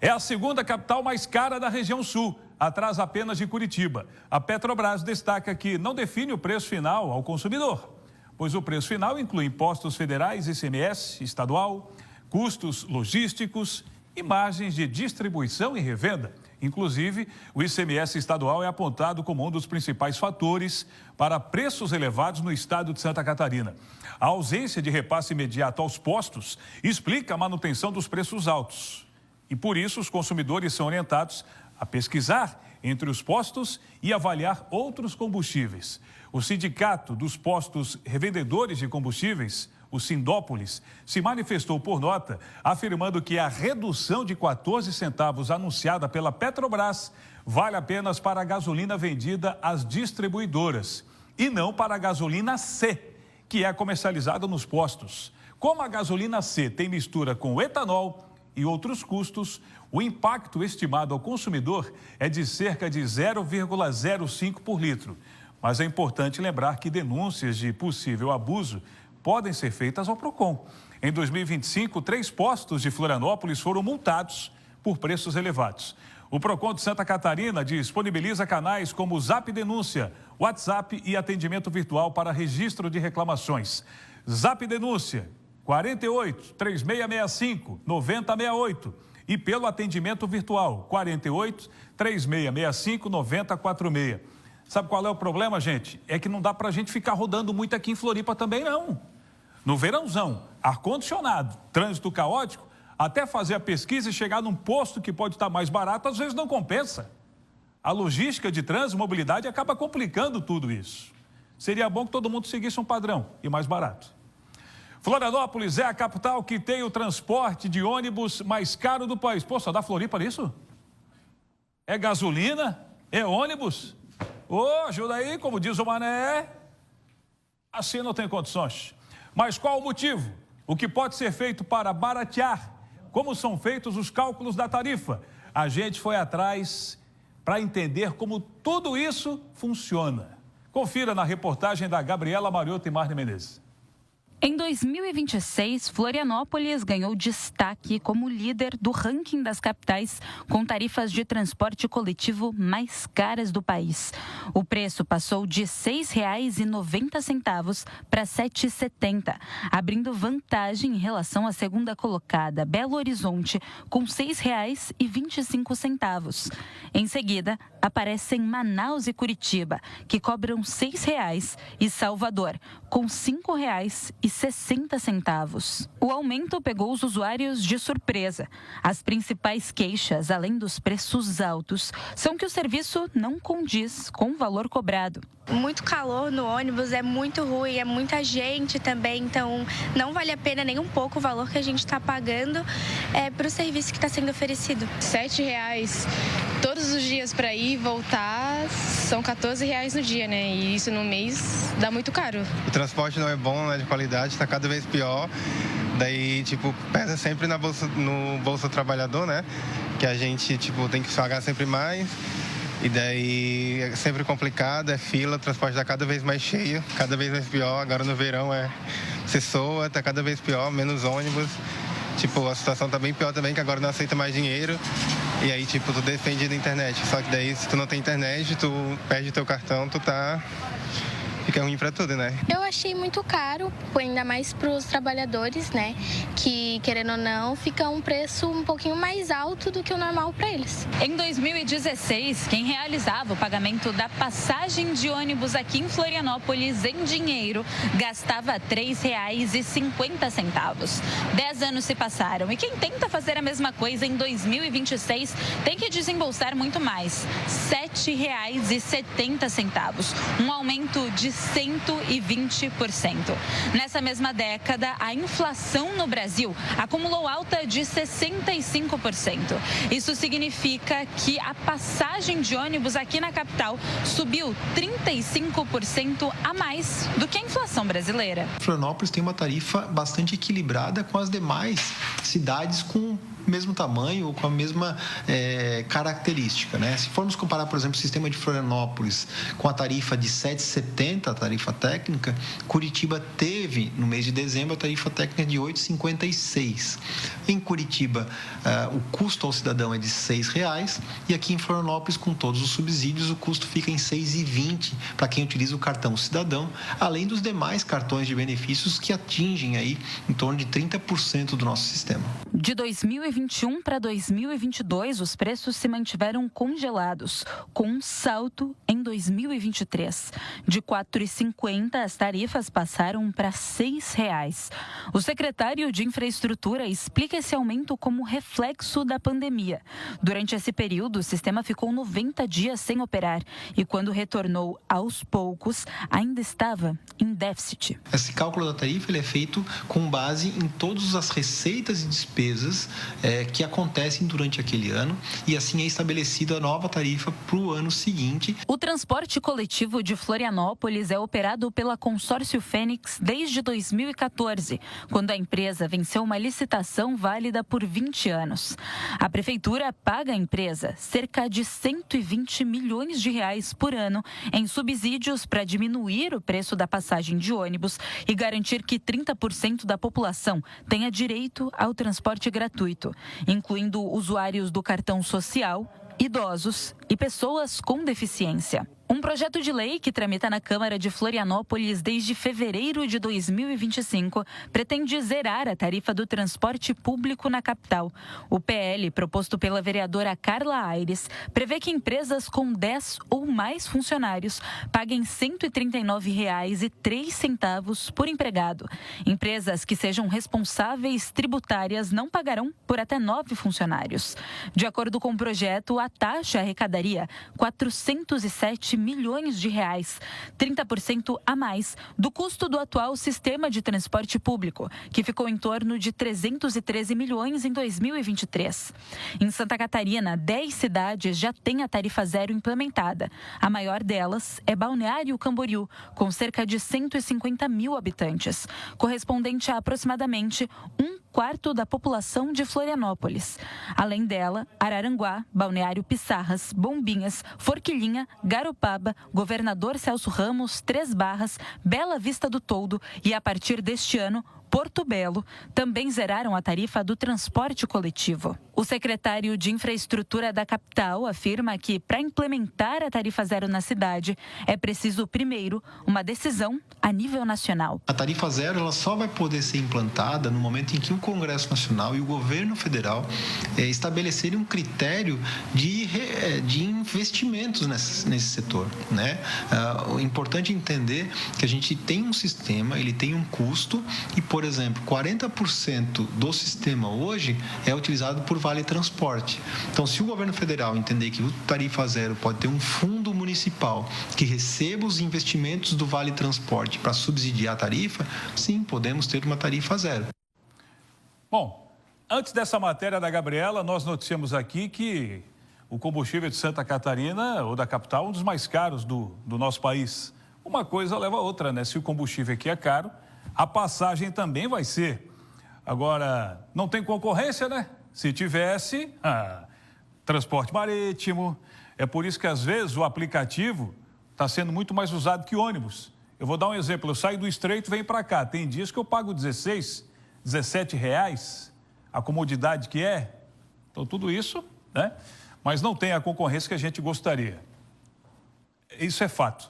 É a segunda capital mais cara da região sul, atrás apenas de Curitiba. A Petrobras destaca que não define o preço final ao consumidor, pois o preço final inclui impostos federais, ICMS, estadual, custos logísticos e margens de distribuição e revenda. Inclusive, o ICMS estadual é apontado como um dos principais fatores para preços elevados no estado de Santa Catarina. A ausência de repasse imediato aos postos explica a manutenção dos preços altos. E por isso, os consumidores são orientados a pesquisar entre os postos e avaliar outros combustíveis. O Sindicato dos Postos Revendedores de Combustíveis, o Sindópolis, se manifestou por nota, afirmando que a redução de 14 centavos anunciada pela Petrobras vale apenas para a gasolina vendida às distribuidoras e não para a gasolina C, que é comercializada nos postos. Como a gasolina C tem mistura com etanol e outros custos, o impacto estimado ao consumidor é de cerca de 0,05 por litro. Mas é importante lembrar que denúncias de possível abuso podem ser feitas ao PROCON. Em 2025, 3 postos de Florianópolis foram multados por preços elevados. O PROCON de Santa Catarina disponibiliza canais como o Zap Denúncia, WhatsApp e atendimento virtual para registro de reclamações. Zap Denúncia 48 3665 9068 e pelo atendimento virtual 48 3665 9046. Sabe qual é o problema, gente? É que não dá pra gente ficar rodando muito aqui em Floripa também, não. No verãozão, ar-condicionado, trânsito caótico, até fazer a pesquisa e chegar num posto que pode estar mais barato, às vezes não compensa. A logística de trânsito e mobilidade acaba complicando tudo isso. Seria bom que todo mundo seguisse um padrão e mais barato. Florianópolis é a capital que tem o transporte de ônibus mais caro do país. Pô, só dá Floripa nisso? É gasolina? É ônibus? Ô, ajuda aí, como diz o Mané, assim não tem condições. Mas qual o motivo? O que pode ser feito para baratear? Como são feitos os cálculos da tarifa? A gente foi atrás para entender como tudo isso funciona. Confira na reportagem da Gabriela Mariotto e Marne Menezes. Em 2026, Florianópolis ganhou destaque como líder do ranking das capitais com tarifas de transporte coletivo mais caras do país. O preço passou de R$ 6,90 para R$ 7,70, abrindo vantagem em relação à segunda colocada, Belo Horizonte, com R$ 6,25. Em seguida, aparecem Manaus e Curitiba, que cobram R$ 6,00, e Salvador, com R$ 5,60. O aumento pegou os usuários de surpresa. As principais queixas, além dos preços altos, são que o serviço não condiz com o valor cobrado. Muito calor no ônibus, é muito ruim, é muita gente também, então não vale a pena nem um pouco o valor que a gente está pagando para o serviço que está sendo oferecido. R$ 7,00 todos os dias para ir e voltar, são R$ 14,00 no dia, né? E isso no mês dá muito caro. O transporte não é bom, não é de qualidade, está cada vez pior. Daí, pesa sempre no bolso do trabalhador, né? Que a gente, tem que pagar sempre mais. E daí é sempre complicado, é fila, o transporte está cada vez mais cheio, cada vez mais pior. Agora no verão você soa, está cada vez pior, menos ônibus. A situação está bem pior também, que agora não aceita mais dinheiro. E aí, tu depende da internet. Só que daí, se tu não tem internet, tu perde teu cartão, fica ruim para tudo, né? Eu achei muito caro, ainda mais para os trabalhadores, né? Que, querendo ou não, fica um preço um pouquinho mais alto do que o normal para eles. Em 2016, quem realizava o pagamento da passagem de ônibus aqui em Florianópolis em dinheiro gastava R$ 3,50. 10 anos se passaram e quem tenta fazer a mesma coisa em 2026 tem que desembolsar muito mais, R$ 7,70, um aumento de 120%. Nessa mesma década, a inflação no Brasil acumulou alta de 65%. Isso significa que a passagem de ônibus aqui na capital subiu 35% a mais do que a inflação brasileira. Florianópolis tem uma tarifa bastante equilibrada com as demais cidades com mesmo tamanho ou com a mesma característica, né? Se formos comparar, por exemplo, o sistema de Florianópolis com a tarifa de R$ 7,70, a tarifa técnica, Curitiba teve, no mês de dezembro, a tarifa técnica de R$ 8,56. Em Curitiba, o custo ao cidadão é de R$ 6,00 e aqui em Florianópolis, com todos os subsídios, o custo fica em R$ 6,20 para quem utiliza o cartão cidadão, além dos demais cartões de benefícios que atingem aí em torno de 30% do nosso sistema. De 2021 para 2022, os preços se mantiveram congelados, com um salto em 2023. De R$ 4,50, as tarifas passaram para R$ 6,00. O secretário de Infraestrutura explica esse aumento como reflexo da pandemia. Durante esse período, o sistema ficou 90 dias sem operar e, quando retornou aos poucos, ainda estava em déficit. Esse cálculo da tarifa ele é feito com base em todas as receitas e despesas que acontecem durante aquele ano e assim é estabelecida a nova tarifa para o ano seguinte. O transporte coletivo de Florianópolis é operado pela Consórcio Fênix desde 2014, quando a empresa venceu uma licitação válida por 20 anos. A prefeitura paga à empresa cerca de R$ 120 milhões por ano em subsídios para diminuir o preço da passagem de ônibus e garantir que 30% da população tenha direito ao transporte gratuito, incluindo usuários do cartão social, idosos e pessoas com deficiência. Um projeto de lei que tramita na Câmara de Florianópolis desde fevereiro de 2025 pretende zerar a tarifa do transporte público na capital. O PL, proposto pela vereadora Carla Aires, prevê que empresas com 10 ou mais funcionários paguem R$ 139,03 por empregado. Empresas que sejam responsáveis tributárias não pagarão por até 9 funcionários. De acordo com o projeto, a taxa arrecadaria R$ 407 milhões, 30% a mais do custo do atual sistema de transporte público, que ficou em torno de 313 milhões em 2023. Em Santa Catarina, 10 cidades já têm a tarifa zero implementada. A maior delas é Balneário Camboriú, com cerca de 150 mil habitantes, correspondente a aproximadamente 1/4 da população de Florianópolis. Além dela, Araranguá, Balneário Pissarras, Bombinhas, Forquilinha, Garopaba, Governador Celso Ramos, Três Barras, Bela Vista do Toldo e, a partir deste ano, Porto Belo também zeraram a tarifa do transporte coletivo. O secretário de Infraestrutura da capital afirma que, para implementar a tarifa zero na cidade, é preciso, primeiro, uma decisão a nível nacional. A tarifa zero ela só vai poder ser implantada no momento em que o Congresso Nacional e o governo federal estabelecerem um critério de investimentos nesse setor, né? É importante entender que a gente tem um sistema, ele tem um custo e, por exemplo, 40% do sistema hoje é utilizado por Vale Transporte. Então, se o governo federal entender que o tarifa zero pode ter um fundo municipal que receba os investimentos do Vale Transporte para subsidiar a tarifa, sim, podemos ter uma tarifa zero. Bom, antes dessa matéria da Gabriela, nós noticiamos aqui que o combustível de Santa Catarina, ou da capital, um dos mais caros do nosso país. Uma coisa leva a outra, né? Se o combustível aqui é caro, a passagem também vai ser. Agora, não tem concorrência, né? Se tivesse, transporte marítimo. É por isso que, às vezes, o aplicativo está sendo muito mais usado que ônibus. Eu vou dar um exemplo. Eu saio do Estreito e venho para cá. Tem dias que eu pago 16, 17 reais, a comodidade que é. Então, tudo isso, né? Mas não tem a concorrência que a gente gostaria. Isso é fato.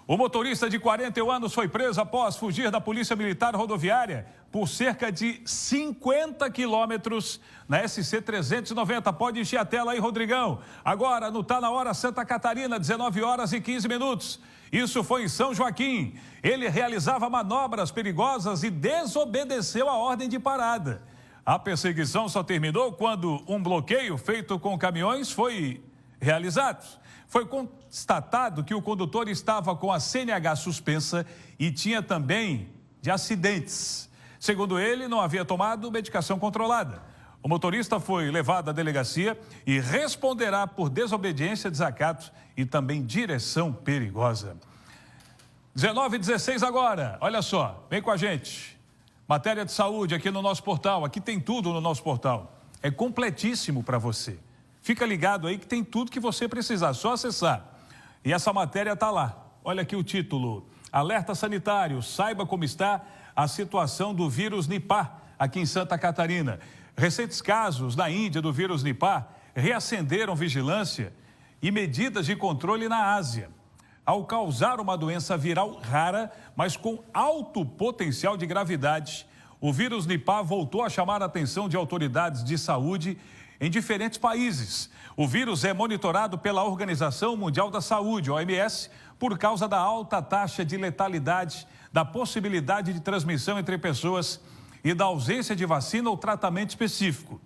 O motorista de 41 anos foi preso após fugir da Polícia Militar Rodoviária por cerca de 50 quilômetros na SC 390. Pode encher a tela aí, Rodrigão. Agora, no Tá Na Hora Santa Catarina, 19h15. Isso foi em São Joaquim. Ele realizava manobras perigosas e desobedeceu a ordem de parada. A perseguição só terminou quando um bloqueio feito com caminhões foi realizado. Foi constatado que o condutor estava com a CNH suspensa e tinha também de acidentes. Segundo ele, não havia tomado medicação controlada. O motorista foi levado à delegacia e responderá por desobediência, desacato e também direção perigosa. 19h16 agora. Olha só, vem com a gente. Matéria de saúde aqui no nosso portal. Aqui tem tudo no nosso portal. É completíssimo para você. Fica ligado aí que tem tudo que você precisar, só acessar. E essa matéria está lá. Olha aqui o título. Alerta sanitário, saiba como está a situação do vírus Nipah aqui em Santa Catarina. Recentes casos na Índia do vírus Nipah reacenderam vigilância e medidas de controle na Ásia. Ao causar uma doença viral rara, mas com alto potencial de gravidade, o vírus Nipah voltou a chamar a atenção de autoridades de saúde em diferentes países. O vírus é monitorado pela Organização Mundial da Saúde, OMS, por causa da alta taxa de letalidade, da possibilidade de transmissão entre pessoas e da ausência de vacina ou tratamento específico.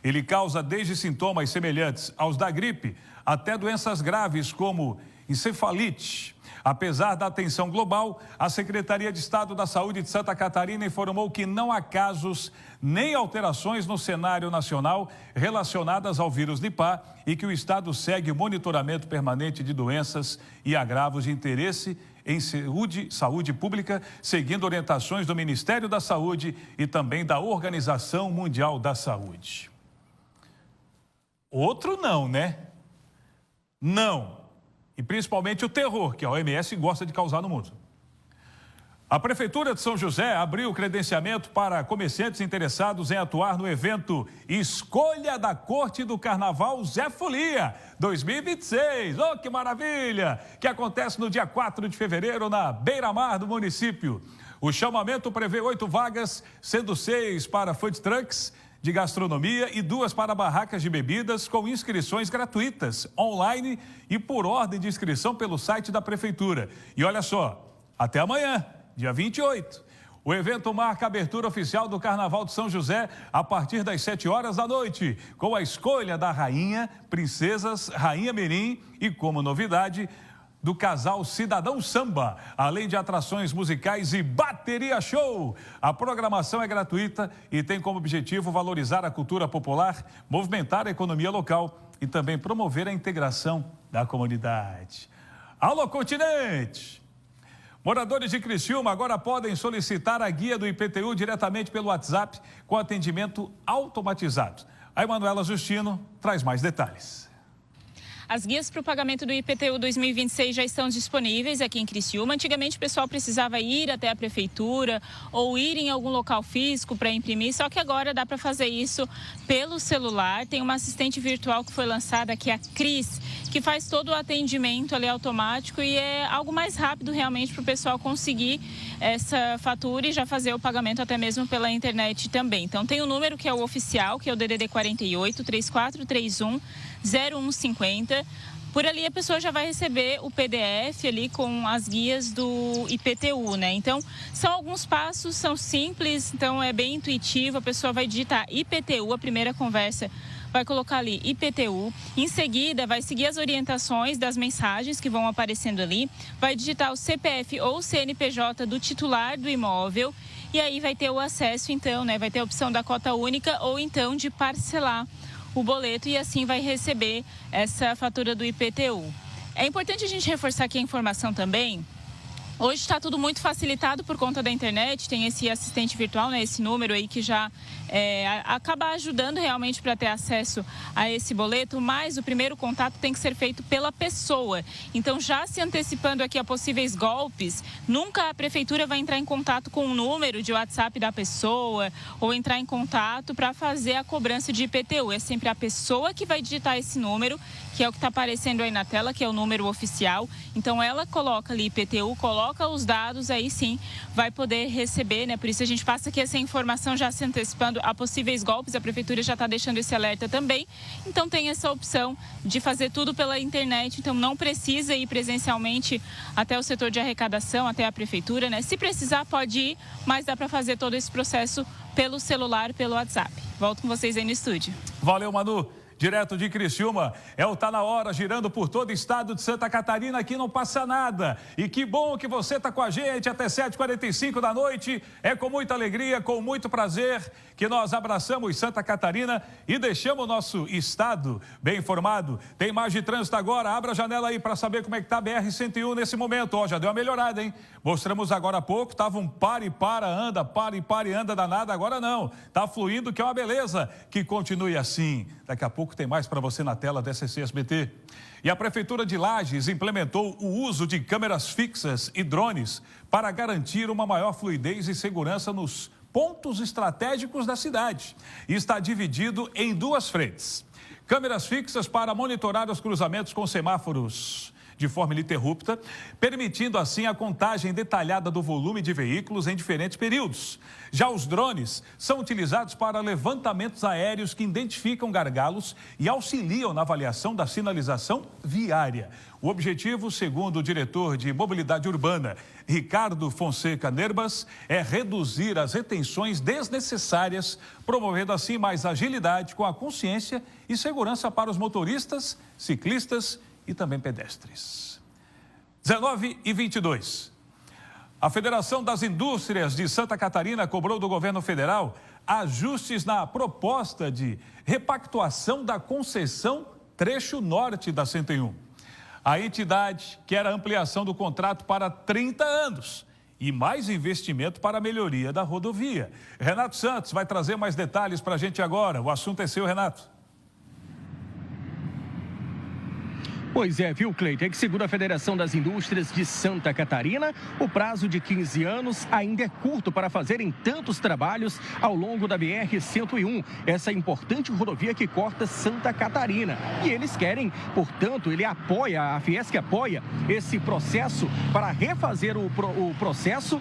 Ele causa desde sintomas semelhantes aos da gripe até doenças graves como encefalite. Apesar da atenção global, a Secretaria de Estado da Saúde de Santa Catarina informou que não há casos nem alterações no cenário nacional relacionadas ao vírus Nipah e que o Estado segue o monitoramento permanente de doenças e agravos de interesse em saúde pública, seguindo orientações do Ministério da Saúde e também da Organização Mundial da Saúde. Outro não, né? Não. E principalmente o terror que a OMS gosta de causar no mundo. A Prefeitura de São José abriu o credenciamento para comerciantes interessados em atuar no evento Escolha da Corte do Carnaval Zé Folia 2026. Oh, que maravilha! Que acontece no dia 4 de fevereiro na beira-mar do município. O chamamento prevê 8 vagas, sendo 6 para food trucks de gastronomia e 2 para barracas de bebidas com inscrições gratuitas, online e por ordem de inscrição pelo site da Prefeitura. E olha só, até amanhã, dia 28. O evento marca a abertura oficial do Carnaval de São José a partir das 7 horas da noite, com a escolha da rainha, princesas, rainha mirim e, como novidade, do casal Cidadão Samba, além de atrações musicais e bateria show. A programação é gratuita e tem como objetivo valorizar a cultura popular, movimentar a economia local e também promover a integração da comunidade. Alô, Continente! Moradores de Criciúma agora podem solicitar a guia do IPTU diretamente pelo WhatsApp com atendimento automatizado. A Emanuela Justino traz mais detalhes. As guias para o pagamento do IPTU 2026 já estão disponíveis aqui em Criciúma. Antigamente o pessoal precisava ir até a prefeitura ou ir em algum local físico para imprimir, só que agora dá para fazer isso pelo celular. Tem uma assistente virtual que foi lançada aqui, a Cris, que faz todo o atendimento ali automático e é algo mais rápido realmente para o pessoal conseguir essa fatura e já fazer o pagamento até mesmo pela internet também. Então tem o número que é o oficial, que é o DDD 48 3431 0150. Por ali a pessoa já vai receber o PDF ali com as guias do IPTU, né? Então, são alguns passos, são simples, então é bem intuitivo. A pessoa vai digitar IPTU, a primeira conversa vai colocar ali IPTU. Em seguida, vai seguir as orientações das mensagens que vão aparecendo ali. Vai digitar o CPF ou CNPJ do titular do imóvel. E aí vai ter o acesso, então, né? Vai ter a opção da cota única ou então de parcelar o boleto e assim vai receber essa fatura do IPTU. É importante a gente reforçar aqui a informação também. Hoje está tudo muito facilitado por conta da internet, tem esse assistente virtual, né, esse número aí que já acaba ajudando realmente para ter acesso a esse boleto, mas o primeiro contato tem que ser feito pela pessoa. Então, já se antecipando aqui a possíveis golpes, nunca a prefeitura vai entrar em contato com o número de WhatsApp da pessoa ou entrar em contato para fazer a cobrança de IPTU. É sempre a pessoa que vai digitar esse número, que é o que está aparecendo aí na tela, que é o número oficial. Então, ela coloca ali IPTU, coloca os dados, aí sim vai poder receber, né? Por isso a gente passa aqui essa informação já se antecipando a possíveis golpes. A prefeitura já está deixando esse alerta também. Então tem essa opção de fazer tudo pela internet. Então não precisa ir presencialmente até o setor de arrecadação, até a prefeitura, né? Se precisar pode ir, mas dá para fazer todo esse processo pelo celular, pelo WhatsApp. Volto com vocês aí no estúdio. Valeu, Manu. Direto de Criciúma, é o Tá Na Hora, girando por todo o estado de Santa Catarina, aqui não passa nada. E que bom que você está com a gente até 7h45 da noite. É com muita alegria, com muito prazer, que nós abraçamos Santa Catarina e deixamos o nosso estado bem informado. Tem mais de trânsito agora, abra a janela aí para saber como é que está a BR-101 nesse momento. Ó, já deu uma melhorada, hein? Mostramos agora há pouco, estava um para e anda danada, agora não. Está fluindo, que é uma beleza. Que continue assim. Daqui a pouco tem mais para você na tela da SC SBT. E a Prefeitura de Lages implementou o uso de câmeras fixas e drones para garantir uma maior fluidez e segurança nos pontos estratégicos da cidade. E está dividido em duas frentes. Câmeras fixas para monitorar os cruzamentos com semáforos de forma ininterrupta, permitindo assim a contagem detalhada do volume de veículos em diferentes períodos. Já os drones são utilizados para levantamentos aéreos que identificam gargalos e auxiliam na avaliação da sinalização viária. O objetivo, segundo o diretor de Mobilidade Urbana, Ricardo Fonseca Nerbas, é reduzir as retenções desnecessárias, promovendo assim mais agilidade com a consciência e segurança para os motoristas, ciclistas e também pedestres. 19h22. A Federação das Indústrias de Santa Catarina cobrou do governo federal ajustes na proposta de repactuação da concessão trecho norte da 101. A entidade quer a ampliação do contrato para 30 anos e mais investimento para a melhoria da rodovia. Renato Santos vai trazer mais detalhes para a gente agora. O assunto é seu, Renato. Pois é, viu, Cleiton? É que, segundo a Federação das Indústrias de Santa Catarina, o prazo de 15 anos ainda é curto para fazerem tantos trabalhos ao longo da BR-101, essa importante rodovia que corta Santa Catarina. E eles querem, portanto, a Fiesc apoia esse processo para refazer o processo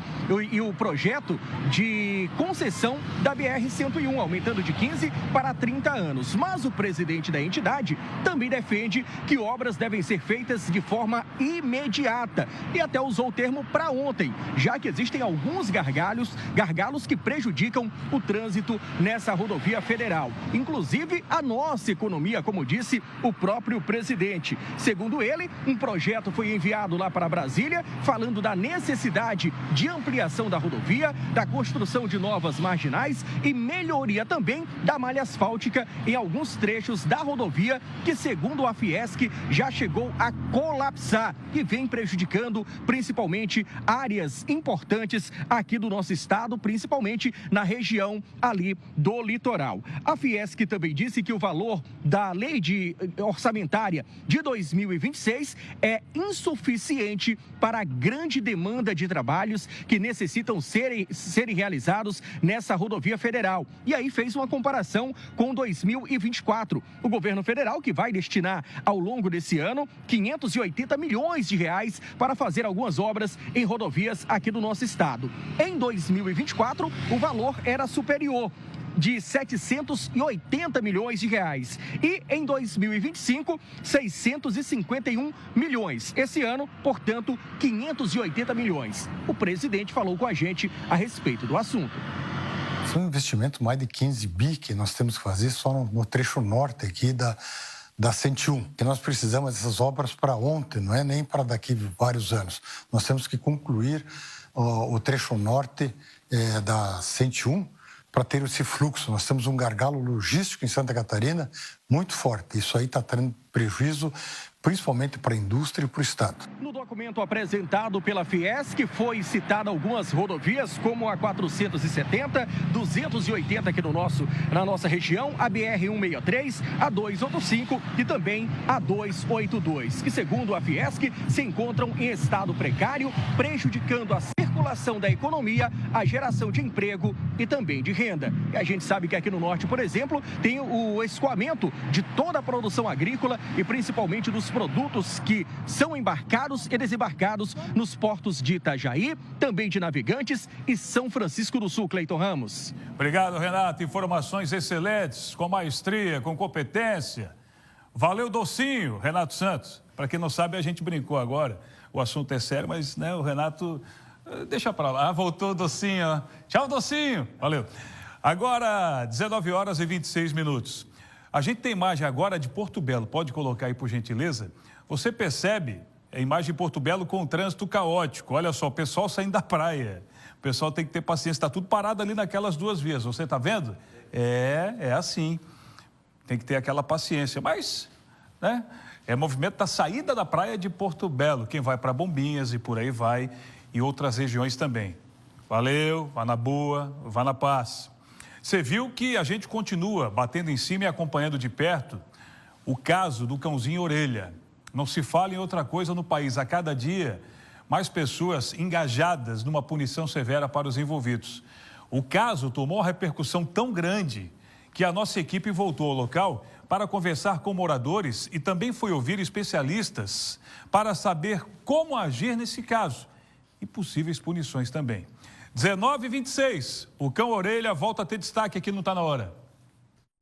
e o projeto de concessão da BR-101, aumentando de 15 para 30 anos. Mas o presidente da entidade também defende que obras devem ser feitas de forma imediata e até usou o termo para ontem, já que existem alguns gargalos que prejudicam o trânsito nessa rodovia federal, inclusive a nossa economia, como disse o próprio presidente. Segundo ele, um projeto foi enviado lá para Brasília, falando da necessidade de ampliação da rodovia, da construção de novas marginais e melhoria também da malha asfáltica em alguns trechos da rodovia que, segundo a Fiesc, já chegou a colapsar e vem prejudicando principalmente áreas importantes aqui do nosso estado, principalmente na região ali do litoral. A Fiesc também disse que o valor da lei orçamentária de 2026 é insuficiente para a grande demanda de trabalhos que necessitam serem realizados nessa rodovia federal. E aí fez uma comparação com 2024. O governo federal, que vai destinar ao longo desse ano 580 milhões de reais para fazer algumas obras em rodovias aqui do nosso estado. Em 2024, o valor era superior, de 780 milhões de reais. E em 2025, 651 milhões. Esse ano, portanto, 580 milhões. O presidente falou com a gente a respeito do assunto. Foi um investimento mais de 15 bi que nós temos que fazer só no trecho norte aqui da 101. E nós precisamos dessas obras para ontem, não é nem para daqui vários anos. Nós temos que concluir o trecho norte da 101 para ter esse fluxo. Nós temos um gargalo logístico em Santa Catarina muito forte. Isso aí está tendo prejuízo principalmente para a indústria e para o Estado. No documento apresentado pela Fiesc, foi citada algumas rodovias, como a 470, 280 aqui na nossa região, a BR-163, a 285 e também a 282, que, segundo a Fiesc, se encontram em estado precário, prejudicando a circulação da economia, a geração de emprego e também de renda. E a gente sabe que aqui no norte, por exemplo, tem o escoamento de toda a produção agrícola e principalmente dos produtos que são embarcados e desembarcados nos portos de Itajaí, também de Navegantes e São Francisco do Sul. Cleiton Ramos. Obrigado, Renato. Informações excelentes, com maestria, com competência. Valeu, docinho, Renato Santos. Para quem não sabe, a gente brincou agora. O assunto é sério, mas né, o Renato deixa para lá. Voltou, docinho. Ó. Tchau, docinho. Valeu. Agora, 19h26. A gente tem imagem agora de Porto Belo. Pode colocar aí, por gentileza? Você percebe a imagem de Porto Belo com o trânsito caótico. Olha só, o pessoal saindo da praia. O pessoal tem que ter paciência. Está tudo parado ali naquelas duas vias. Você está vendo? É assim. Tem que ter aquela paciência. Mas, né? É movimento da saída da praia de Porto Belo. Quem vai para Bombinhas e por aí vai. e outras regiões também. Valeu, vá na boa, vá na paz. Você viu que a gente continua batendo em cima e acompanhando de perto o caso do cãozinho orelha. Não se fala em outra coisa no país. A cada dia, mais pessoas engajadas numa punição severa para os envolvidos. O caso tomou uma repercussão tão grande que a nossa equipe voltou ao local para conversar com moradores e também foi ouvir especialistas para saber como agir nesse caso e possíveis punições também. 19h26, o cão orelha volta a ter destaque aqui no Tá Na Hora.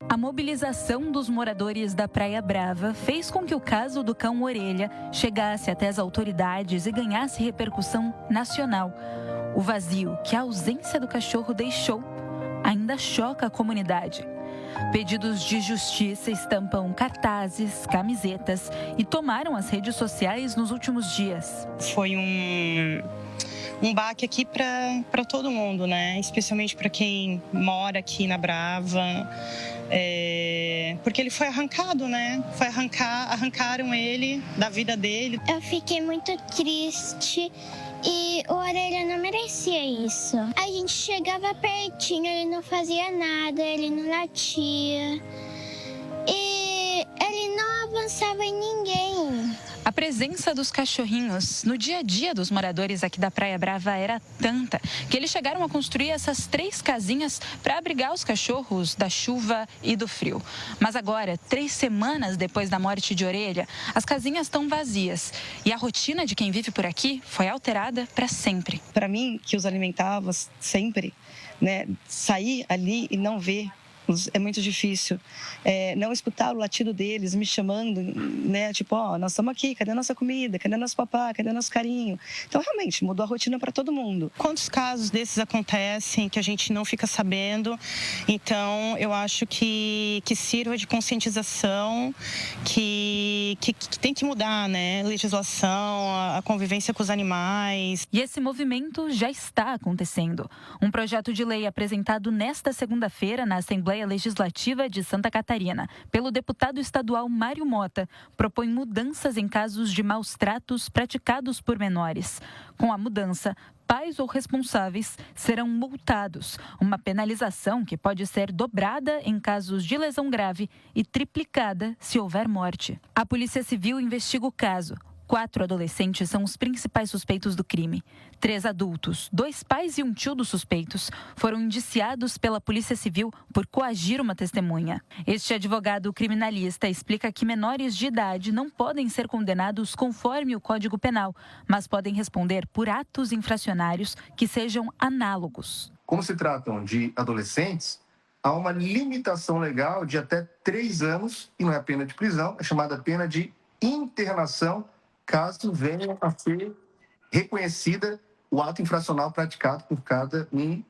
A mobilização dos moradores da Praia Brava fez com que o caso do cão orelha chegasse até as autoridades e ganhasse repercussão nacional. O vazio que a ausência do cachorro deixou ainda choca a comunidade. Pedidos de justiça estampam cartazes, camisetas e tomaram as redes sociais nos últimos dias. Foi um baque aqui para todo mundo, né? Especialmente para quem mora aqui na Brava, porque ele foi arrancado, né? Arrancaram ele da vida dele. Eu fiquei muito triste e o Orelha não merecia isso. A gente chegava pertinho, ele não fazia nada, ele não latia e ele não avançava em ninguém. A presença dos cachorrinhos no dia a dia dos moradores aqui da Praia Brava era tanta que eles chegaram a construir essas 3 casinhas para abrigar os cachorros da chuva e do frio. Mas agora, 3 semanas depois da morte de Orelha, as casinhas estão vazias e a rotina de quem vive por aqui foi alterada para sempre. Para mim, que os alimentava sempre, né, sair ali e não ver é muito difícil. Não escutar o latido deles me chamando, né? Tipo, nós estamos aqui, cadê a nossa comida? Cadê nosso papá? Cadê nosso carinho? Então, realmente, mudou a rotina para todo mundo. Quantos casos desses acontecem que a gente não fica sabendo? Então, eu acho que sirva de conscientização, que tem que mudar, né? Legislação, a convivência com os animais. E esse movimento já está acontecendo. Um projeto de lei apresentado nesta segunda-feira na Assembleia Legislativa de Santa Catarina, pelo deputado estadual Mário Mota, propõe mudanças em casos de maus tratos praticados por menores. Com a mudança, pais ou responsáveis serão multados, uma penalização que pode ser dobrada em casos de lesão grave e triplicada se houver morte. A Polícia Civil investiga o caso. 4 adolescentes são os principais suspeitos do crime. 3 adultos, 2 pais e um tio dos suspeitos foram indiciados pela Polícia Civil por coagir uma testemunha. Este advogado criminalista explica que menores de idade não podem ser condenados conforme o Código Penal, mas podem responder por atos infracionários que sejam análogos. Como se tratam de adolescentes, há uma limitação legal de até 3 anos, e não é pena de prisão, é chamada pena de internação, caso venha a ser reconhecida o ato infracional praticado por cada um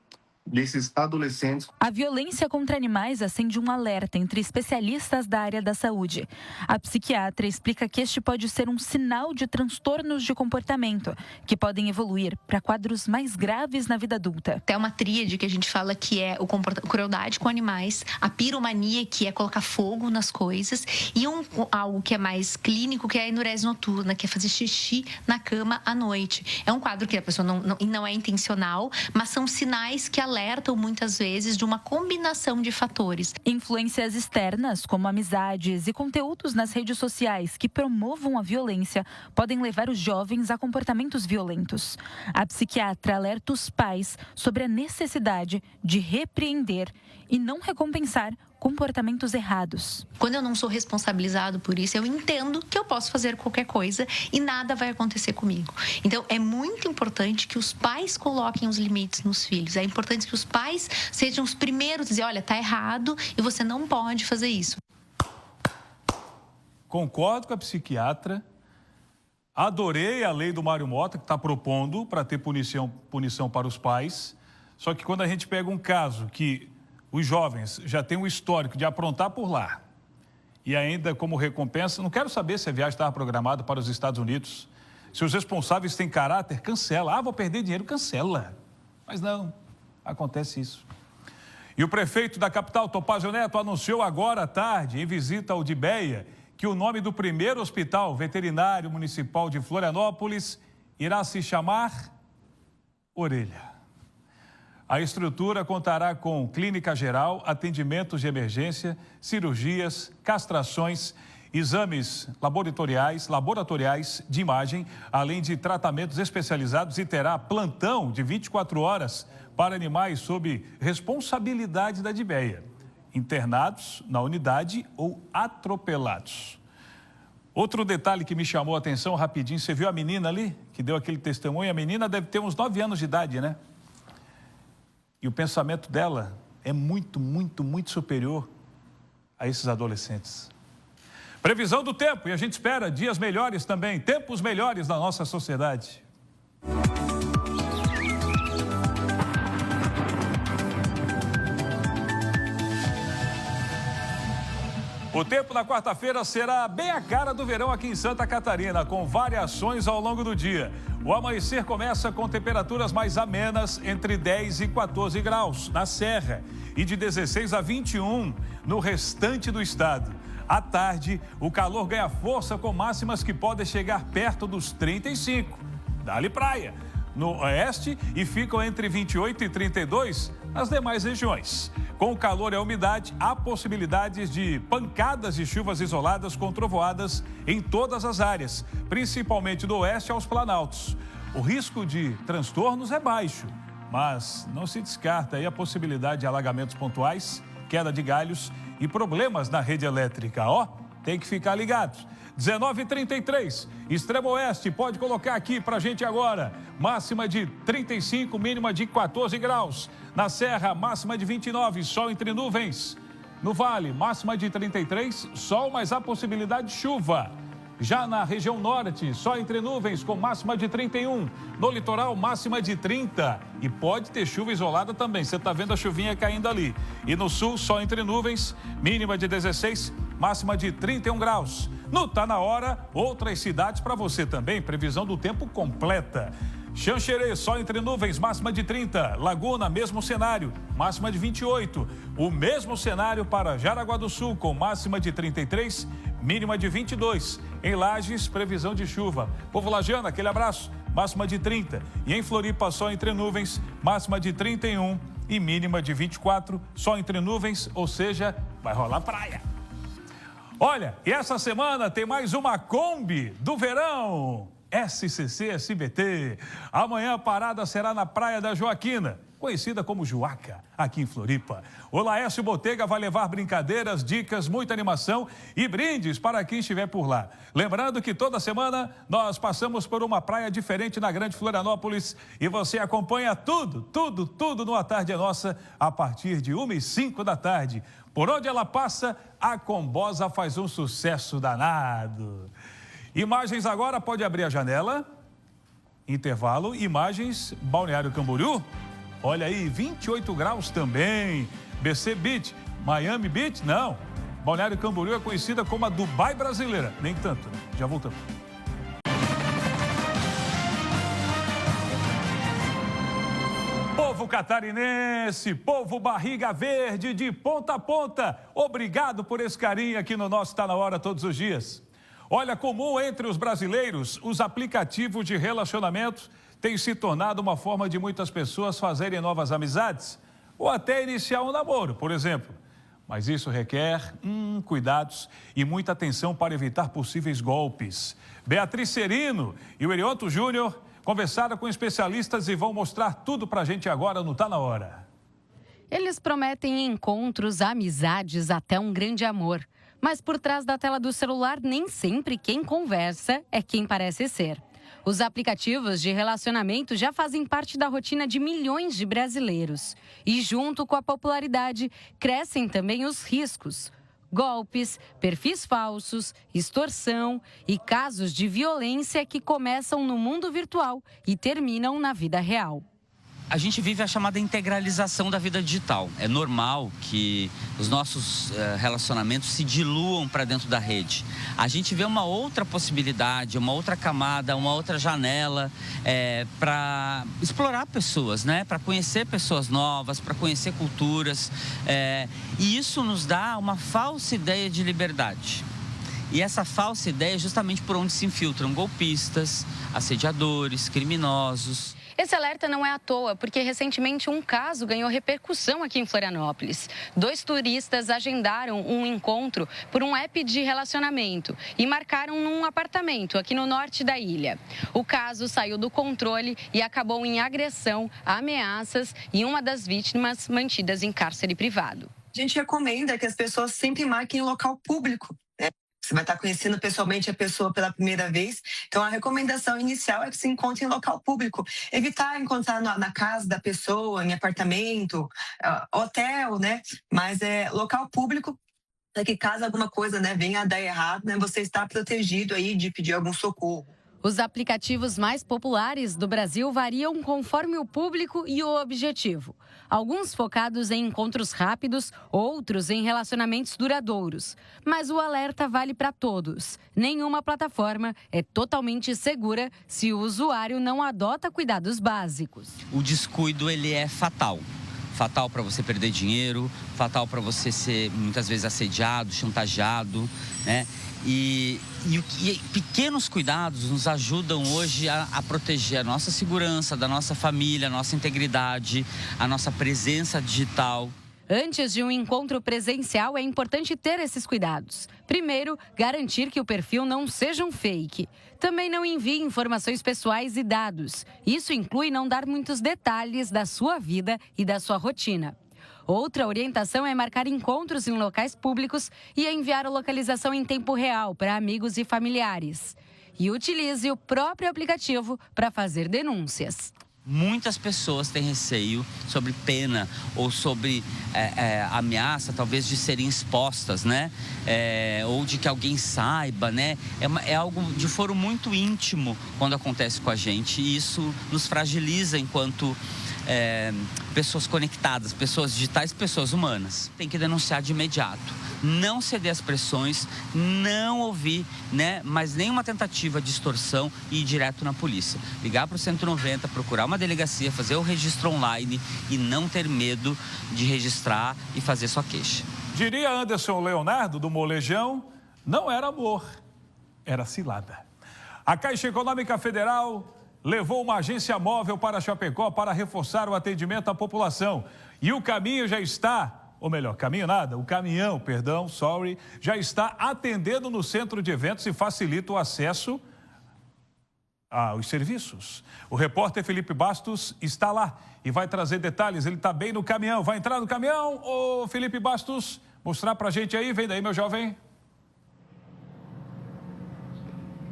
desses adolescentes. A violência contra animais acende um alerta entre especialistas da área da saúde. A psiquiatra explica que este pode ser um sinal de transtornos de comportamento, que podem evoluir para quadros mais graves na vida adulta. É uma tríade que a gente fala que é a crueldade com animais, a piromania, que é colocar fogo nas coisas, e algo que é mais clínico, que é a enurese noturna, que é fazer xixi na cama à noite. É um quadro que a pessoa não é intencional, mas são sinais que alertam muitas vezes de uma combinação de fatores. Influências externas, como amizades e conteúdos nas redes sociais que promovam a violência, podem levar os jovens a comportamentos violentos. A psiquiatra alerta os pais sobre a necessidade de repreender e não recompensar comportamentos errados. Quando eu não sou responsabilizado por isso, eu entendo que eu posso fazer qualquer coisa e nada vai acontecer comigo. Então, é muito importante que os pais coloquem os limites nos filhos. É importante que os pais sejam os primeiros a dizer, olha, tá errado e você não pode fazer isso. Concordo com a psiquiatra. Adorei a lei do Mário Mota, que está propondo para ter punição para os pais. Só que quando a gente pega um caso que os jovens já têm um histórico de aprontar por lá e ainda como recompensa, não quero saber se a viagem estava programada para os Estados Unidos. Se os responsáveis têm caráter, cancela. Vou perder dinheiro, cancela. Mas não, acontece isso. E o prefeito da capital, Topázio Neto, anunciou agora à tarde, em visita ao Dibeia, que o nome do primeiro hospital veterinário municipal de Florianópolis irá se chamar orelha. A estrutura contará com clínica geral, atendimentos de emergência, cirurgias, castrações, exames laboratoriais de imagem, além de tratamentos especializados, e terá plantão de 24 horas para animais sob responsabilidade da DIBEA, internados na unidade ou atropelados. Outro detalhe que me chamou a atenção rapidinho, você viu a menina ali, que deu aquele testemunho? A menina deve ter uns 9 anos de idade, né? E o pensamento dela é muito superior a esses adolescentes. Previsão do tempo, e a gente espera dias melhores também, tempos melhores na nossa sociedade. O tempo na quarta-feira será bem a cara do verão aqui em Santa Catarina, com variações ao longo do dia. O amanhecer começa com temperaturas mais amenas, entre 10 e 14 graus na Serra e de 16 a 21 no restante do estado. À tarde, o calor ganha força com máximas que podem chegar perto dos 35. Dá-lhe praia no oeste e ficam entre 28 e 32 nas demais regiões. Com o calor e a umidade, há possibilidades de pancadas de chuvas isoladas com trovoadas em todas as áreas, principalmente do oeste aos planaltos. O risco de transtornos é baixo, mas não se descarta aí a possibilidade de alagamentos pontuais, queda de galhos e problemas na rede elétrica. Tem que ficar ligados. 19h33, extremo oeste, pode colocar aqui pra gente agora. Máxima de 35, mínima de 14 graus. Na Serra, máxima de 29, sol entre nuvens. No Vale, máxima de 33, sol, mas há possibilidade de chuva. Já na região norte, sol entre nuvens com máxima de 31. No litoral, máxima de 30. E pode ter chuva isolada também, você tá vendo a chuvinha caindo ali. E no sul, sol entre nuvens, mínima de 16, máxima de 31 graus. No Tá Na Hora, outras cidades para você também, previsão do tempo completa. Xanxerê, sol entre nuvens, máxima de 30. Laguna, mesmo cenário, máxima de 28. O mesmo cenário para Jaraguá do Sul, com máxima de 33, mínima de 22. Em Lages, previsão de chuva. Povo lagiano, aquele abraço, máxima de 30. E em Floripa, sol entre nuvens, máxima de 31 e mínima de 24. Sol entre nuvens, ou seja, vai rolar praia. Olha, e essa semana tem mais uma Kombi do verão. SCC SBT. Amanhã a parada será na Praia da Joaquina, conhecida como Joaca, aqui em Floripa. O Laércio Botega vai levar brincadeiras, dicas, muita animação e brindes para quem estiver por lá. Lembrando que toda semana nós passamos por uma praia diferente na Grande Florianópolis e você acompanha tudo no A Tarde é Nossa a partir de 1h05 da tarde. Por onde ela passa, a Combosa faz um sucesso danado. Imagens agora, pode abrir a janela. Intervalo, imagens, Balneário Camboriú. Olha aí, 28 graus também. BC Beach, Miami Beach, não. Balneário Camboriú é conhecida como a Dubai brasileira. Nem tanto, né? Já voltamos. Povo catarinense, povo barriga verde de ponta a ponta, obrigado por esse carinho aqui no nosso Tá Na Hora todos os dias. Olha, comum entre os brasileiros, os aplicativos de relacionamento têm se tornado uma forma de muitas pessoas fazerem novas amizades ou até iniciar um namoro, por exemplo. Mas isso requer cuidados e muita atenção para evitar possíveis golpes. Beatriz Serino e o Erionto Júnior conversaram com especialistas e vão mostrar tudo pra gente agora no Tá Na Hora. Eles prometem encontros, amizades, até um grande amor. Mas por trás da tela do celular, nem sempre quem conversa é quem parece ser. Os aplicativos de relacionamento já fazem parte da rotina de milhões de brasileiros. E junto com a popularidade, crescem também os riscos. Golpes, perfis falsos, extorsão e casos de violência que começam no mundo virtual e terminam na vida real. A gente vive a chamada integralização da vida digital. É normal que os nossos relacionamentos se diluam para dentro da rede. A gente vê uma outra possibilidade, uma outra camada, uma outra janela para explorar pessoas, né? Para conhecer pessoas novas, para conhecer culturas. E isso nos dá uma falsa ideia de liberdade. E essa falsa ideia é justamente por onde se infiltram golpistas, assediadores, criminosos. Esse alerta não é à toa, porque recentemente um caso ganhou repercussão aqui em Florianópolis. 2 turistas agendaram um encontro por um app de relacionamento e marcaram num apartamento aqui no norte da ilha. O caso saiu do controle e acabou em agressão, ameaças e uma das vítimas mantidas em cárcere privado. A gente recomenda que as pessoas sempre marquem em local público, né? Você vai estar conhecendo pessoalmente a pessoa pela primeira vez. Então, a recomendação inicial é que se encontre em local público. Evitar encontrar na casa da pessoa, em apartamento, hotel, né? Mas local público, para que caso alguma coisa, né, venha a dar errado, né, você está protegido aí de pedir algum socorro. Os aplicativos mais populares do Brasil variam conforme o público e o objetivo. Alguns focados em encontros rápidos, outros em relacionamentos duradouros. Mas o alerta vale para todos. Nenhuma plataforma é totalmente segura se o usuário não adota cuidados básicos. O descuido, ele é fatal. Fatal para você perder dinheiro, fatal para você ser muitas vezes assediado, chantageado, né? E pequenos cuidados nos ajudam hoje a proteger a nossa segurança, da nossa família, a nossa integridade, a nossa presença digital. Antes de um encontro presencial, é importante ter esses cuidados. Primeiro, garantir que o perfil não seja um fake. Também não envie informações pessoais e dados. Isso inclui não dar muitos detalhes da sua vida e da sua rotina. Outra orientação é marcar encontros em locais públicos e enviar a localização em tempo real para amigos e familiares. E utilize o próprio aplicativo para fazer denúncias. Muitas pessoas têm receio sobre pena ou sobre ameaça, talvez, de serem expostas, né? Ou de que alguém saiba, né? É algo de foro muito íntimo quando acontece com a gente e isso nos fragiliza enquanto pessoas conectadas, pessoas digitais, pessoas humanas. Tem que denunciar de imediato, não ceder às pressões, não ouvir, né, mas nenhuma tentativa de extorsão e ir direto na polícia. Ligar para o 190, procurar uma delegacia, fazer o registro online e não ter medo de registrar e fazer sua queixa. Diria Anderson Leonardo, do Molejão, não era amor, era cilada. A Caixa Econômica Federal levou uma agência móvel para Chapecó para reforçar o atendimento à população. E o caminho já está, ou melhor, o caminhão, já está atendendo no centro de eventos e facilita o acesso aos serviços. O repórter Felipe Bastos está lá e vai trazer detalhes. Ele está bem no caminhão. Vai entrar no caminhão? Ô, Felipe Bastos, mostrar pra gente aí. Vem daí, meu jovem.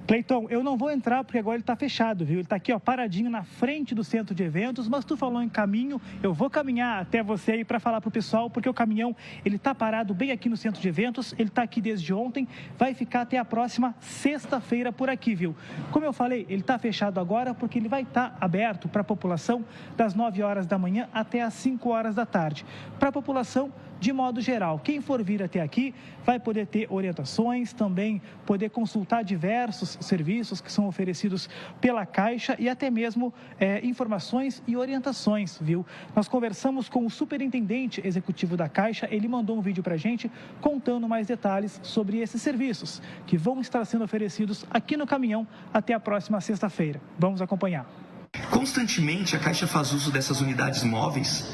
Cleiton, eu não vou entrar porque agora ele está fechado, viu? Ele está aqui, ó, paradinho na frente do centro de eventos, mas tu falou em caminho, eu vou caminhar até você aí para falar para o pessoal, porque o caminhão, ele está parado bem aqui no centro de eventos, ele está aqui desde ontem, vai ficar até a próxima sexta-feira por aqui, viu? Como eu falei, ele está fechado agora porque ele vai estar aberto para a população das 9 horas da manhã até as 5 horas da tarde. Para a população, de modo geral, quem for vir até aqui vai poder ter orientações, também poder consultar diversos serviços que são oferecidos pela Caixa e até mesmo informações e orientações, viu? Nós conversamos com o superintendente executivo da Caixa, ele mandou um vídeo para a gente contando mais detalhes sobre esses serviços que vão estar sendo oferecidos aqui no caminhão até a próxima sexta-feira. Vamos acompanhar. Constantemente a Caixa faz uso dessas unidades móveis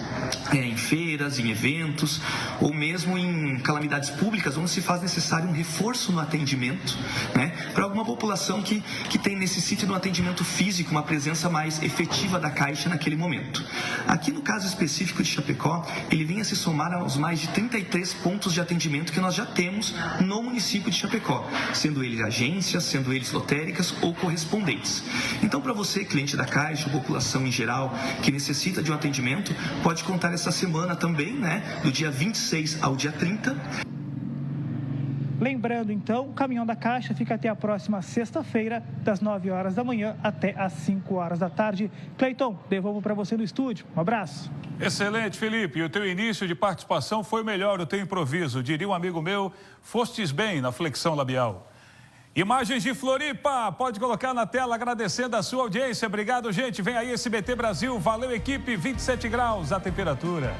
em feiras, em eventos ou mesmo em calamidades públicas onde se faz necessário um reforço no atendimento, né, para alguma população que necessite de um atendimento físico, uma presença mais efetiva da Caixa naquele momento. Aqui no caso específico de Chapecó, ele vem a se somar aos mais de 33 pontos de atendimento que nós já temos no município de Chapecó, sendo eles agências, sendo eles lotéricas ou correspondentes. Então, para você, cliente da Caixa, a população em geral que necessita de um atendimento, pode contar essa semana também, né, do dia 26 ao dia 30. Lembrando, então, o caminhão da Caixa fica até a próxima sexta-feira, das 9 horas da manhã até as 5 horas da tarde. Cleiton, devolvo para você no estúdio. Um abraço. Excelente, Felipe. E o teu início de participação foi melhor, o teu improviso. Diria um amigo meu, fostes bem na flexão labial. Imagens de Floripa, pode colocar na tela, agradecendo a sua audiência. Obrigado, gente. Vem aí SBT Brasil. Valeu, equipe. 27 graus a temperatura.